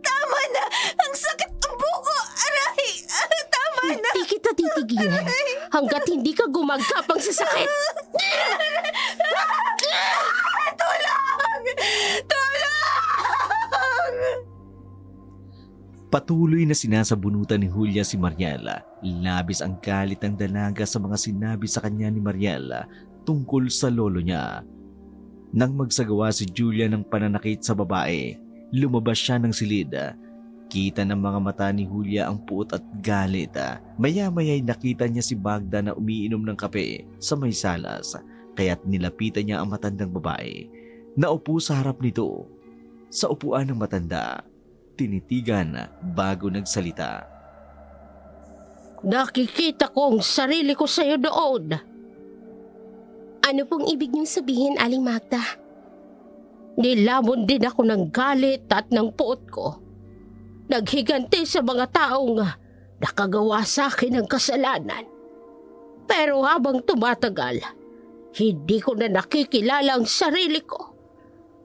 Tama na! Ang sakit ng buko! Aray! Tama na! Hindi kita titigilan hanggat hindi ka gumagapang sa sakit. Tulong! Tulong! Patuloy na sinasabunutan ni Julia si Mariela. Labis ang galit ng dalaga sa mga sinabi sa kanya ni Mariela tungkol sa lolo niya. Nang magsagawa si Julia ng pananakit sa babae, lumabas siya ng silid. Kita ng mga mata ni Julia ang puot at galit. Maya-maya'y nakita niya si Bagda na umiinom ng kape sa may salas, kaya't nilapitan niya ang matandang babae. Naupo sa harap nito. Sa upuan ng matanda, tinitigan bago nagsalita. Nakikita ko ang sarili ko sa'yo doon. Ano pong ibig niyong sabihin, Aling Magda? Nilamon din ako ng galit at ng puot ko. Naghiganti sa mga taong nakagawa sa akin ng kasalanan. Pero habang tumatagal, hindi ko na nakikilala ang sarili ko.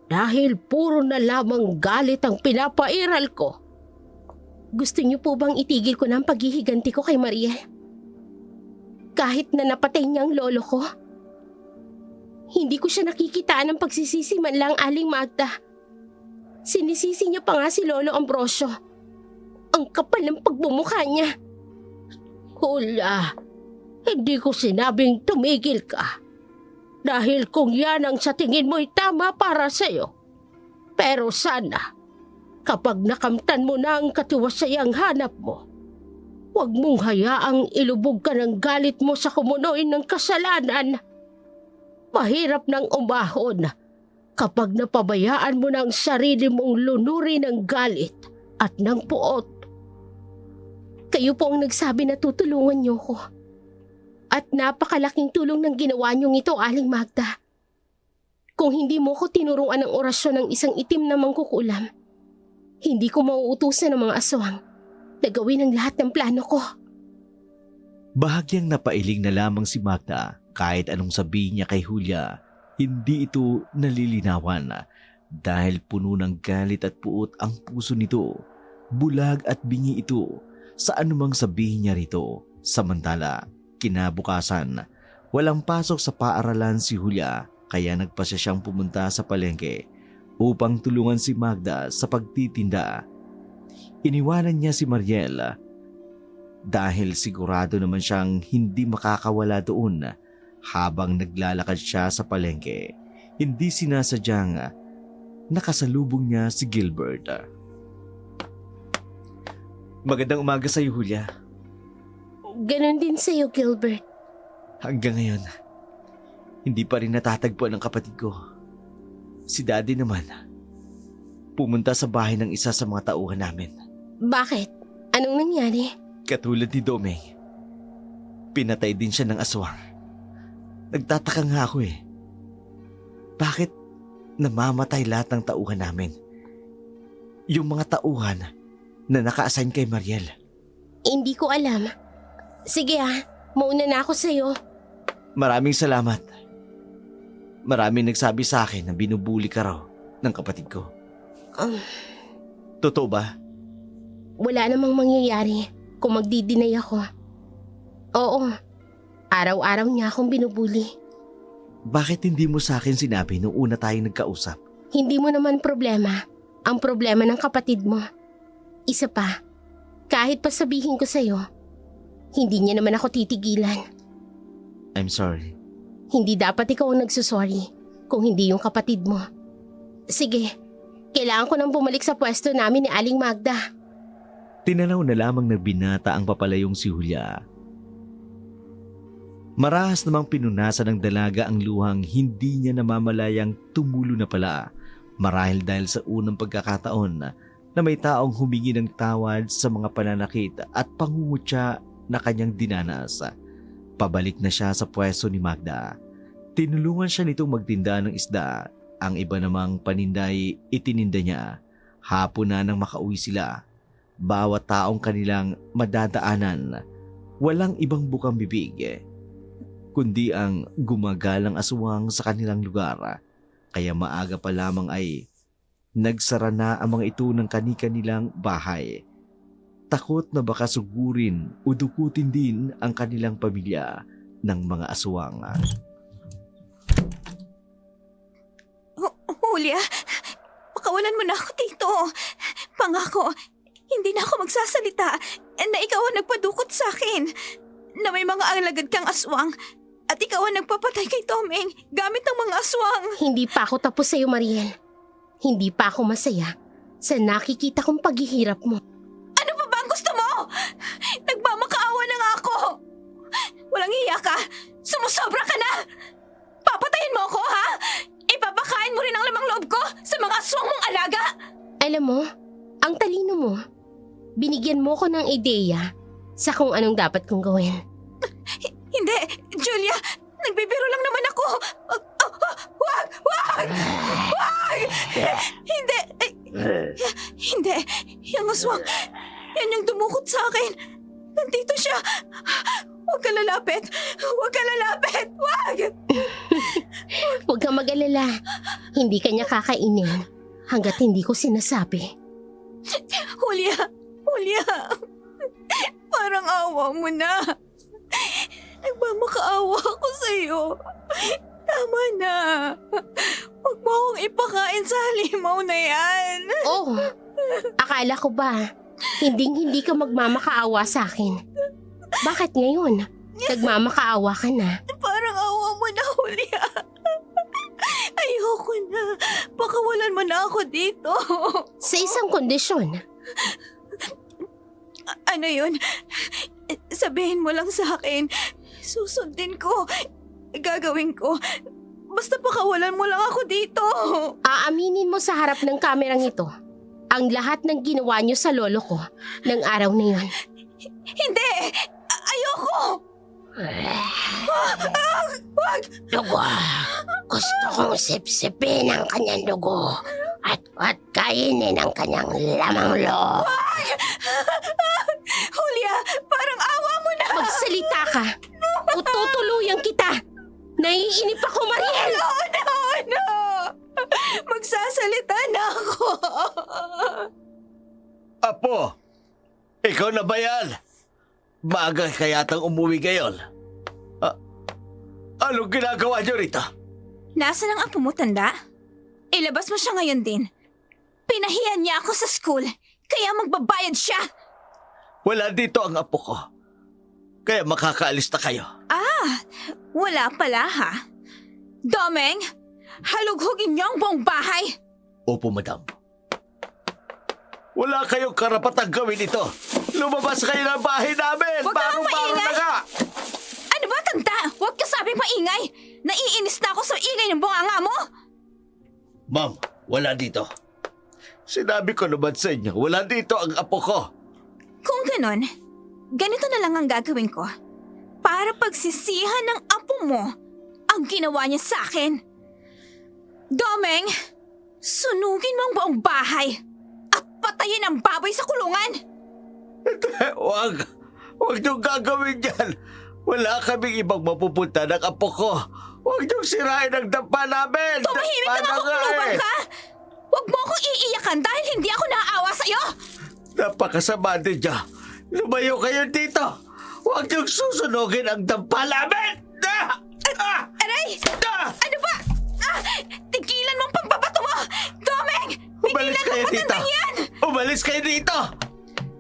Dahil puro na lamang galit ang pinapairal ko. Gusto niyo po bang itigil ko na ang paghihiganti ko kay Mariel? Kahit na napatay niya ang lolo ko? Hindi ko siya nakikitaan ng pagsisisi man lang, Aling Magda. Sinisisi niya pa nga si Lolo Ambrosio. Ang kapal ng pagbumukha niya. Hula, hindi ko sinabing tumigil ka. Dahil kung yan ang sa tingin mo'y tama para sa'yo. Pero sana, kapag nakamtan mo na ang katiwasayang hanap mo, huwag mong hayaang ilubog ka ng galit mo sa kumunoy ng kasalanan. Mahirap nang umahon kapag napabayaan mo ng sarili mong lunuri ng galit at ng puot. Kayo po ang nagsabi na tutulungan niyo ko. At napakalaking tulong ng ginawa niyong ito, Aling Magda. Kung hindi mo ko tinuruan ng orasyon ng isang itim na mangkukulam, hindi ko mauutusan ng mga aswang na gawin ang lahat ng plano ko. Bahagyang napailing na lamang si Magda. Kahit anong sabihin niya kay Julia, hindi ito nalilinawan dahil puno ng galit at puot ang puso nito. Bulag at bingi ito sa anumang sabihin niya rito. Samantala, kinabukasan, walang pasok sa paaralan si Julia kaya nagpasya siyang pumunta sa palengke upang tulungan si Magda sa pagtitinda. Iniwanan niya si Mariel dahil sigurado naman siyang hindi makakawala doon habang naglalakad siya sa palengke. Hindi sinasadyang nakasalubong niya si Gilbert. Magandang umaga sa iyo, Julia. Ganon din sa'yo, Gilbert. Hanggang ngayon, hindi pa rin natatagpuan ang kapatid ko. Si Daddy naman, pumunta sa bahay ng isa sa mga tauhan namin. Bakit? Anong nangyari? Katulad ni Domeng, pinatay din siya ng aswang. Nagtataka nga ako eh. Bakit namamatay lahat ng tauhan namin? Yung mga tauhan na naka-assign kay Mariel. Hindi ko alam. Sige mauna na ako sa'yo. Maraming salamat. Maraming nagsabi sa akin na binubuli ka raw ng kapatid ko. Totoo ba? Wala namang mangyayari kung magdi-deny ako. Oo, araw-araw niya akong binubuli. Bakit hindi mo sa akin sinabi nung una tayong nagkausap? Hindi mo naman problema. Ang problema ng kapatid mo. Isa pa, kahit pa sabihin ko sa'yo, hindi niya naman ako titigilan. I'm sorry. Hindi dapat ikaw ang nagsusorry kung hindi yung kapatid mo. Sige, kailangan ko nang bumalik sa pwesto namin ni Aling Magda. Tinanaw na lamang na binata ang papalayong si Julia. Marahas namang pinunasan ng dalaga ang luhang hindi niya namamalayang tumulo na pala marahil dahil sa unang pagkakataon na may taong humingi ng tawad sa mga pananakit at pangungutya na kanyang dinanas. Pabalik na siya sa pwesto ni Magda. Tinulungan siya nitong magtinda ng isda. Ang iba namang paninday itininda niya. Hapon na nang makauwi sila. Bawat taong kanilang madadaanan, walang ibang bukang bibig, kundi ang gumagalang aswang sa kanilang lugar. Kaya maaga pa lamang ay nagsara na ang mga ito ng kani-kanilang bahay. Takot na baka sugurin o dukutin din ang kanilang pamilya ng mga aswang. Julia, pakawalan mo na ako dito. Pangako, hindi na ako magsasalita na ikaw ang nagpadukot sa akin. Na may mga alagad kang aswang at ikaw ang nagpapatay kay Tomeng gamit ang mga aswang. Hindi pa ako tapos sa'yo, Mariel. Hindi pa ako masaya sa nakikita kong paghihirap mo. Ano pa ba ang gusto mo? Nagmamakaawa na nga ako. Walang iya ka. Sumusobra ka na. Papatayin mo ako, ha? Ipapakain mo rin ang lamang loob ko sa mga aswang mong alaga. Alam mo, ang talino mo. Binigyan mo ko ng ideya sa kung anong dapat kong gawin. Hindi, Julia. Nagbibiro lang naman ako. Wag! Wag! Wag! Hindi! Hindi. Yung aswang. Yan yung dumukot sa akin. Nandito siya. Huwag ka lalapit. Huwag ka lalapit. Wag! Huwag kang mag-alala. Hindi kanya kakainin hanggat hindi ko sinasabi. Julia! Julia! Parang awa mo na. Nagmamakaawa ako sa'yo. Tama na. Huwag mo akong ipakain sa halimaw na yan. Oh, akala ko ba hindi ka magmamakaawa sa akin? Bakit ngayon? Nagmamakaawa ka na. Parang awa mo na, Julia. Ayoko na. Pakawalan mo na ako dito. Sa isang kondisyon. Ano yun? Sabihin mo lang sa akin. Susundin ko. Gagawin ko. Basta pakawalan mo lang ako dito. Aaminin mo sa harap ng kamerang ito ang lahat ng ginawa niyo sa lolo ko ng araw na yon. Hindi! Ayoko! Wag! Dugo. Gusto kong sipsipin ang kanyang dugo at kainin ang kanyang lamang loob. Julia, parang awa mo na! Magsalita ka o tutuluyan kita. Naiinip ako, Mariel! No! Magsasalita na ako. Apo, ikaw na ba yan? Maaga kayatang umuwi ngayon. Anong ginagawa niyo rito? Nasaan ang apo mo, tanda? Ilabas mo siya ngayon din. Pinahiyan niya ako sa school, kaya magbabayad siya. Wala dito ang apo ko. Kaya makakaalis na kayo. Wala pala ha. Domeng, halughugin niyo ang buong bahay. Opo, madam. Wala kayong karapatang gawin ito. Lumabas kayo ng bahay namin! Huwag ka nang Baro-baro na maingay! nga! Ano ba, tanda? Huwag ka sabing maingay. Naiinis na ako sa ingay ng bunganga mo. Ma'am, wala dito. Sinabi ko naman sa inyo, wala dito ang apo ko. Kung ganon, ganito na lang ang gagawin ko. Para pagsisihan ng apo mo ang ginawa niya sa akin. Domeng, sunugin mo ang buong bahay at patayin ang baboy sa kulungan. Huwag niyong gagawin yan. Wala kaming ibang mapupunta ng apo ko. Huwag niyong sirain ang dampa namin. Tumahimik ka na ako, kulubang ka! Huwag mo akong iiyakan dahil hindi ako naaawa sa'yo! Napakasama din niya. Lumayo kayo dito. Huwag niyong susunugin ang dampa namin. Aray! Ano ba? Tigilan mo ang pagbabato mo! Domeng! Umalis Pigilan mo kayo ang dito. matandang yan! Umalis kayo dito.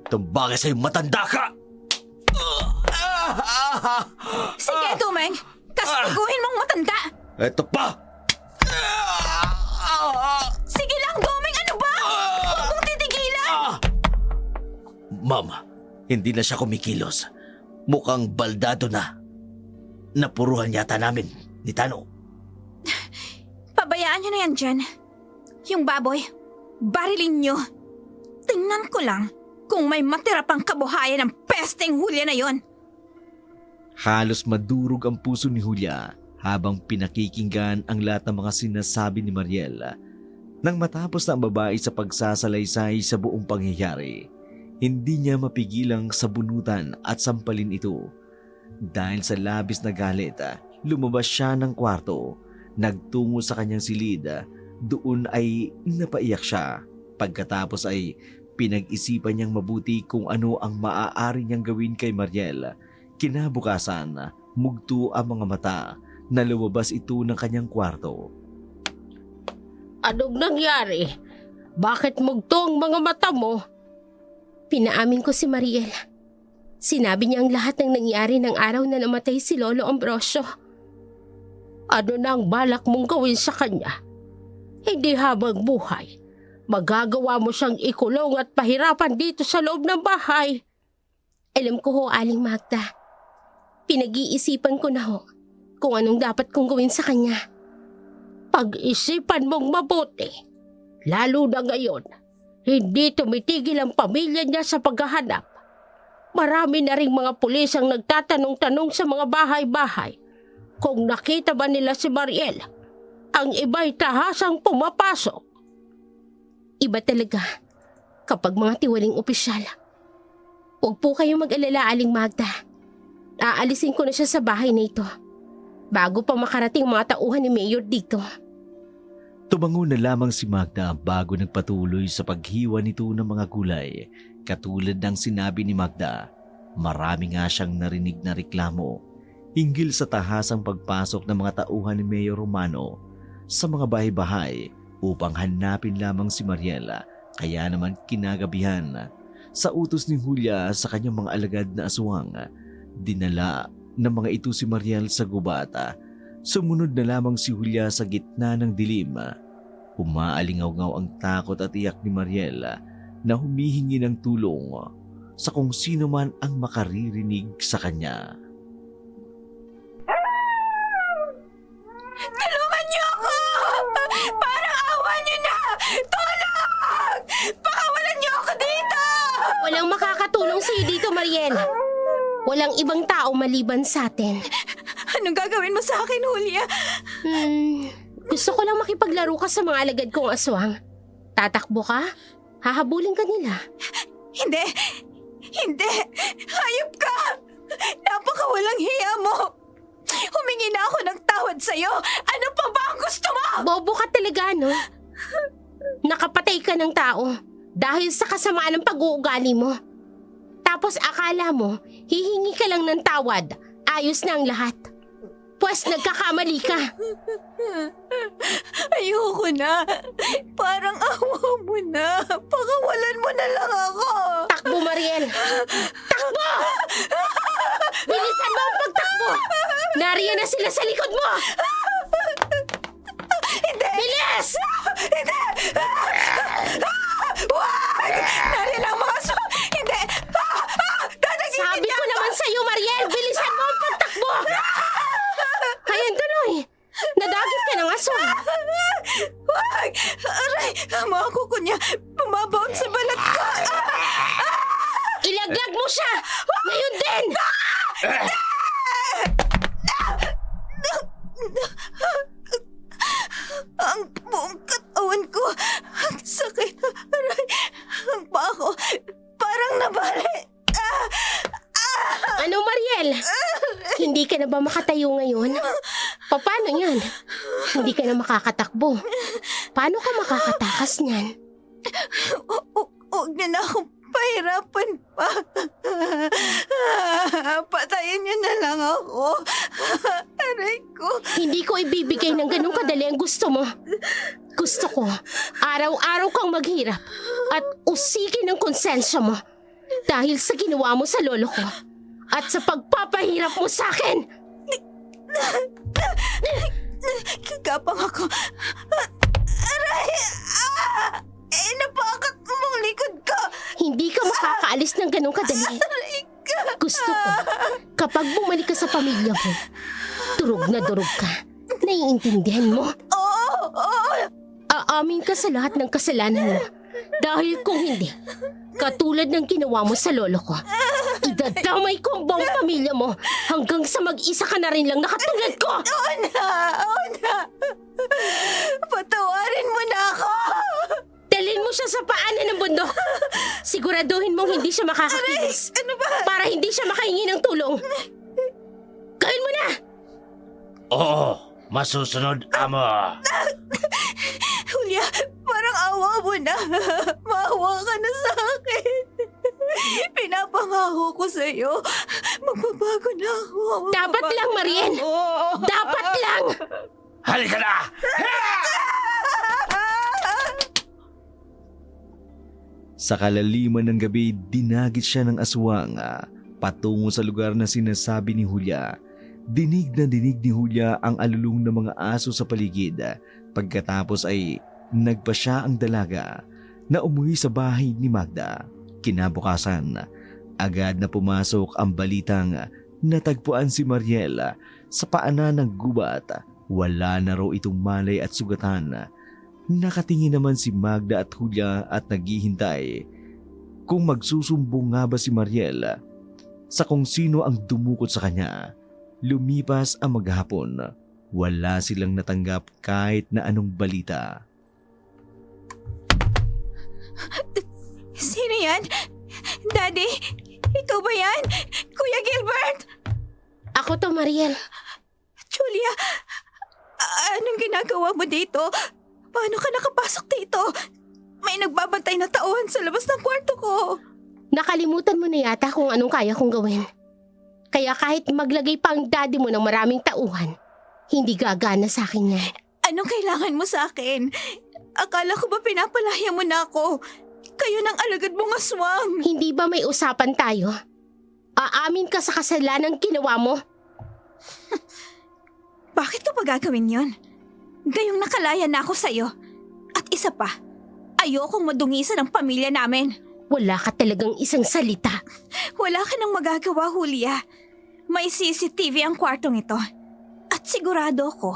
Tumbagay sa'yo matanda ka. Sige, Domeng! Kastiguhin mong matanda! Ito pa. Sige lang, Domeng! Ano ba? Huwag mong titigilan! Ma'am, hindi na siya kumikilos. Mukhang baldado na. Napuruhan yata namin ni Tano. Pabayaan niyo na yan dyan. Yung baboy, barilin niyo. Tingnan ko lang kung may matira pang kabuhayan ng pesteng Hulya na yon. Halos madurog ang puso ni Julia habang pinakikinggan ang lahat ng mga sinasabi ni Mariel. Nang matapos na ang babae sa pagsasalaysay sa buong pangyayari, hindi niya mapigilang sabunutan at sampalin ito. Dahil sa labis na galit, lumabas siya ng kwarto, nagtungo sa kanyang silid. Doon ay napaiyak siya. Pagkatapos ay pinag-isipan niyang mabuti kung ano ang maaari niyang gawin kay Mariel. Kinabukasan, mugto ang mga mata na lumabas ito ng kanyang kwarto. Anong nangyari? Bakit mugto ang mga mata mo? Pinaamin ko si Mariel. Sinabi niya ang lahat ng nangyari ng araw na namatay si Lolo Ambrosio. Ano na ang balak mong gawin sa kanya? Hindi habang buhay. Magagawa mo siyang ikulong at pahirapan dito sa loob ng bahay. Alam ko ho, Aling Magda. Pinag-iisipan ko na ho kung anong dapat kong gawin sa kanya. Pag-isipan mong mabuti. Lalo na ngayon, hindi tumitigil ang pamilya niya sa paghahanap. Marami na ring mga pulis ang nagtatanong-tanong sa mga bahay-bahay kung nakita ba nila si Mariel. Ang iba'y tahasang pumapasok. Iba talaga kapag mga tiwaling opisyal. Huwag po kayong mag-alala, Aling Magda. Aalisin ko na siya sa bahay na ito bago pa makarating mga tauhan ni Mayor dito. Tumango na lamang si Magda bago nagpatuloy sa paghiwa nito ng mga gulay. Katulad ng sinabi ni Magda, marami nga siyang narinig na reklamo hinggil sa tahasang pagpasok ng mga tauhan ni Mayor Romano sa mga bahay-bahay upang hanapin lamang si Mariela. Kaya naman kinagabihan, sa utos ni Julia sa kanyang mga alagad na aswang, dinala ng mga ito si Mariel sa gubata. Sumunod na lamang si Julia sa gitna ng dilim. Umaalingaw-ngaw ang takot at iyak ni Mariel na humihingi ng tulong sa kung sino man ang makaririnig sa kanya. Tulungan niyo ako! Parang awa niyo na! Tulong! Pakawalan niyo ako dito! Walang makakatulong sa'yo dito, Mariel. Walang ibang tao maliban sa atin. Anong gagawin mo sa akin, Julia? Gusto ko lang makipaglaro ka sa mga alagad kong aswang. Tatakbo ka? Hahabulin ka nila. Hindi! Hindi! Hayop ka! Napakawalang hiya mo! Humingi na ako ng tawad sa'yo! Ano pa ba ang gusto mo? Bobo ka talaga, no? Nakapatay ka ng tao dahil sa kasamaan ng pag-uugali mo. Tapos akala mo, hihingi ka lang ng tawad. Ayos na ang lahat. Pwes nagkakamali ka. Ayoko na. Parang awa mo na. Pakawalan mo na lang ako. Takbo, Mariel! Takbo! Bilisan mo ang pagtakbo! Nariyan na sila sa likod mo! Hindi! Bilis! Hindi! Wag! Nariyan ang mga Hindi! Dadagigin Sabi ko naman sa'yo, Mariel, bilisan mo ang pagtakbo! Ayan tuloy! Nadagit ka ng aswang! Wag! Aray! Ang mga kuko niya bumabaon sa balat ko! Ilaglag mo siya! Ngayon din! Ang buong katawan ko! Ang sakit! Aray! Ang paa ko parang nabali! Ano, Mariel? Hindi ka na ba makatayo ngayon? Paano yan? Hindi ka na makakatakbo. Paano ka makakatakas niyan? Huwag na akong pahirapan pa. Patayin niyo na lang ako. Aray ko. Hindi ko ibibigay ng ganun kadali ang gusto mo. Gusto ko, araw-araw kang maghirap at usikin ang konsensya mo dahil sa ginawa mo sa lolo ko at sa pagpapahirap mo sa akin. Kagapang ako. Aray! Napakat mo mong likod ko. Hindi ka makakaalis ng ganun kadali. Aray ka. Gusto ko, kapag bumalik ka sa pamilya mo, durog na durog ka. Naiintindihan mo? Oo! Aamin ka sa lahat ng kasalanan mo. Dahil kung hindi, katulad ng ginawa mo sa lolo ko, idadamay ko ang buong pamilya mo hanggang sa mag-isa ka na rin lang na katulad ko! Oo na! Patawarin mo na ako! Dalhin mo siya sa paanan ng bundok. Siguraduhin mong hindi siya makakakilos. Ano ba? Para hindi siya makahingi ng tulong. Gawin mo na! Oo, masusunod, amo. Julia, parang awa mo na. Maawa ka na sa akin. Pinapangako ko sa'yo. Magbabago na ako. Dapat lang, Mariel. Dapat lang! Halika na! Sa kalaliman ng gabi, dinagit siya ng aswang patungo sa lugar na sinasabi ni Julia. Dinig na dinig ni Julia ang alulong ng mga aso sa paligid. Pagkatapos ay nagpasya ang dalaga na umuwi sa bahay ni Magda. Kinabukasan, agad na pumasok ang balitang natagpuan si Mariel sa paanan ng gubat. Wala na raw itong malay at sugatan. Nakatingin naman si Magda at Julia at naghihintay kung magsusumbong nga ba si Mariel sa kung sino ang dumukot sa kanya. Lumipas ang maghapon. Wala silang natanggap kahit na anong balita. Sino yan? Daddy? Ikaw ba yan? Kuya Gilbert? Ako to, Mariel. Julia? Anong ginagawa mo dito? Paano ka nakapasok dito? May nagbabantay na tauhan sa labas ng kwarto ko. Nakalimutan mo na yata kung anong kaya kong gawin. Kaya kahit maglagay pa ang daddy mo ng maraming tauhan, hindi gagana sa akin yan. Anong kailangan mo sa akin? Akala ko ba pinapalaya mo na ako? Kayo ng alagad mong aswang. Hindi ba may usapan tayo? Aamin ka sa kasalanang ginawa mo? Bakit ko pa gagawin yon? Gayong nakalaya na ako sa'yo. At isa pa, ayokong madungisan ang pamilya namin. Wala ka talagang isang salita. Wala ka nang magagawa, Julia. May CCTV ang kwartong ito. At sigurado ko,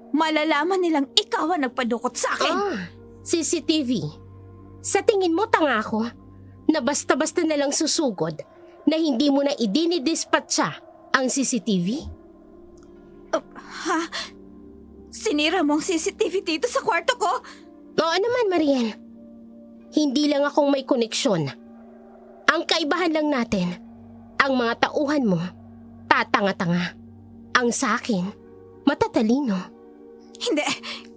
malalaman nilang ikaw ang nagpadukot sa akin. CCTV. Sa tingin mo tanga ako na basta-basta na lang susugod na hindi mo na idinidispatcha ang CCTV? Ha? Sinira mo ang CCTV dito sa kwarto ko? Oo naman, Mariel. Hindi lang akong may koneksyon. Ang kaibahan lang natin, ang mga tauhan mo, tatanga-tanga. Ang sa akin, matatalino. Hindi.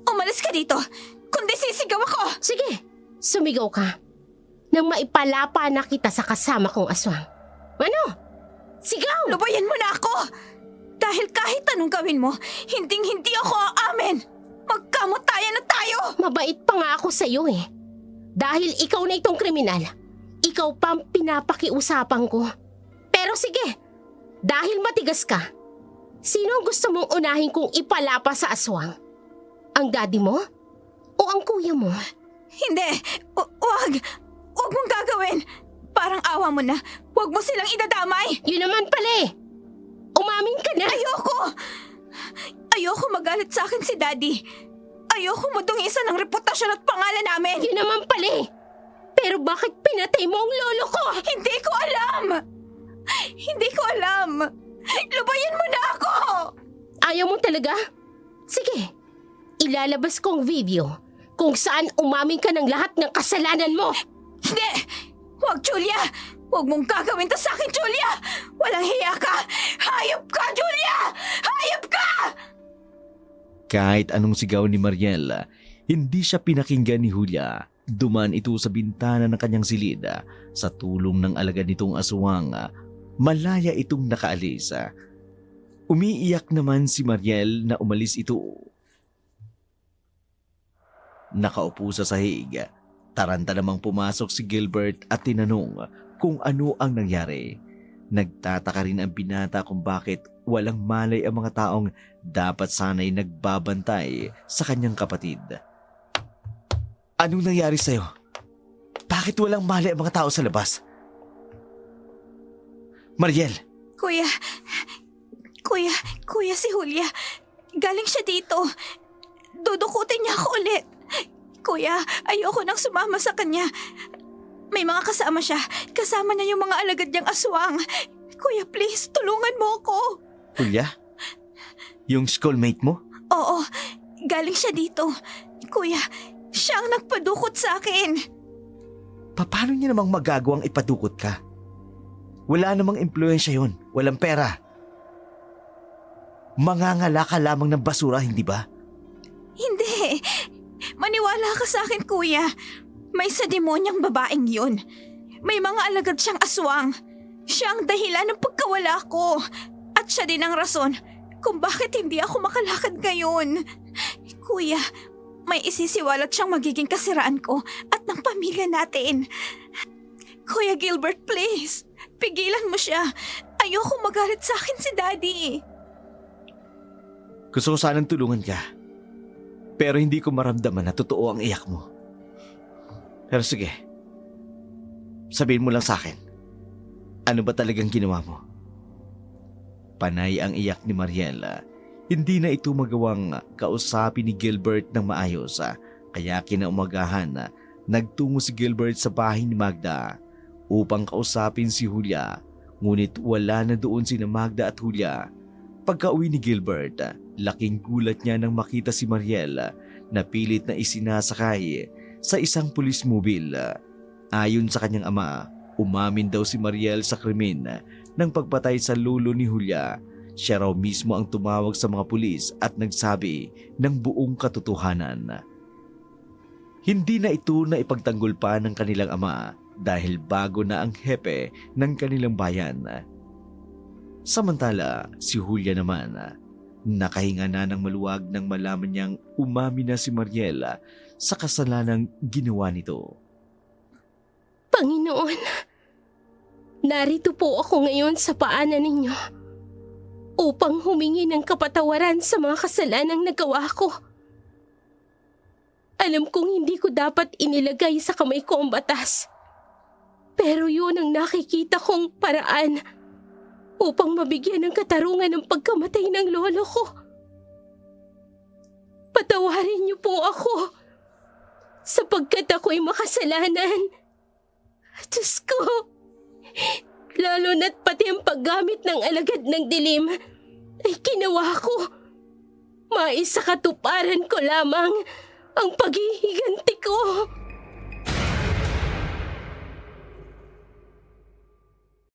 Umalis ka dito. Kundi sisigaw ako. Sige, sumigaw ka. Nang maipalapa na kita sa kasama kong aswang. Ano? Sigaw! Lubayan mo na ako! Dahil kahit anong gawin mo, hindi ako aamin. Magkamatayan na tayo! Mabait pa nga ako sa'yo eh. Dahil ikaw na itong kriminal, ikaw pa ang pinapakiusapan ko. Pero sige, dahil matigas ka, sino ang gusto mong unahin kong ipalapa sa aswang? Ang daddy mo? O ang kuya mo? Hindi! Wag! Wag mong gagawin! Parang awa mo na. Wag mo silang idadamay! Yun naman pala eh. Umamin ka na. Ayoko magalit sa akin si Daddy. Ayoko madungisan ng reputasyon at pangalan namin. Yun naman pala eh. Pero bakit pinatay mo ang lolo ko? Hindi ko alam! Hindi ko alam! Lubayan mo na ako! Ayaw mo talaga? Sige, ilalabas ko ang video kung saan umamin ka ng lahat ng kasalanan mo. Hindi! Huwag, Julia! Huwag mong gagawin to sa akin, Julia! Walang hiya ka! Hayop ka, Julia! Hayop ka! Kahit anong sigaw ni Mariel, hindi siya pinakinggan ni Julia. Duman ito sa bintana ng kanyang silid. Sa tulong ng alagad nitong aswang, malaya itong nakaalis. Umiiyak naman si Mariel na umalis ito. Nakaupo sa sahig, taranta namang pumasok si Gilbert at tinanong kung ano ang nangyari. Nagtataka rin ang binata kung bakit walang malay ang mga taong dapat sana'y nagbabantay sa kanyang kapatid. Anong nangyari sa'yo? Bakit walang mali ang mga tao sa labas? Mariel! Kuya si Julia. Galing siya dito. Dudukutin niya ako ulit. Kuya, ayoko nang sumama sa kanya. May mga kasama siya. Kasama niya yung mga alagad niyang aswang. Kuya, please, tulungan mo ako. Julia? Yung schoolmate mo? Oo, galing siya dito. Kuya, siya ang nagpadukot sa akin. Paano niya namang magagawang ipadukot ka? Wala namang impluensya yon. Walang pera. Mangangala ka lamang ng basura, hindi ba? Hindi. Maniwala ka sa akin, kuya. May sademonyang babaeng yun. May mga alagad siyang aswang. Siya ang dahilan ng pagkawala ko. At siya din ang rason kung bakit hindi ako makalakad ngayon. Kuya, may isisiwalat siyang magiging kasiraan ko at ng pamilya natin. Kuya Gilbert, please. Pigilan mo siya. Ayoko magalit sa akin si Daddy. Gusto ko sanang tulungan ka. Pero hindi ko maramdaman na totoo ang iyak mo. Pero sige, sabihin mo lang sa akin, ano ba talagang ginawa mo? Panay ang iyak ni Mariela. Hindi na ito magawang kausapin ni Gilbert ng maayos. Kaya kinaumagahan, nagtungo si Gilbert sa bahay ni Magda upang kausapin si Julia. Ngunit wala na doon sina Magda at Julia. Pagka-uwi ni Gilbert, laking gulat niya nang makita si Mariel na pilit na isinasakay sa isang pulis mobil. Ayon sa kanyang ama, umamin daw si Mariel sa krimen ng pagpatay sa lolo ni Julia. Siya raw mismo ang tumawag sa mga pulis at nagsabi ng buong katotohanan. Hindi na ito na ipagtanggol pa ng kanilang ama dahil bago na ang hepe ng kanilang bayan. Samantala, si Julia naman, nakahinga na ng maluwag nang malaman niyang umamin na si Mariel sa kasalanang ginawa nito. Panginoon, narito po ako ngayon sa paanan ninyo upang humingi ng kapatawaran sa mga kasalanang nagawa ko. Alam kong hindi ko dapat inilagay sa kamay ko ang batas. Pero yun ang nakikita kong paraan upang mabigyan ng katarungan ng pagkamatay ng lolo ko. Patawarin niyo po ako sapagkat ako'y makasalanan. Diyos ko, lalo na't pati ang paggamit ng alagad ng dilim ay ginawa ko. Mais sa katuparan ko lamang ang paghihiganti ko.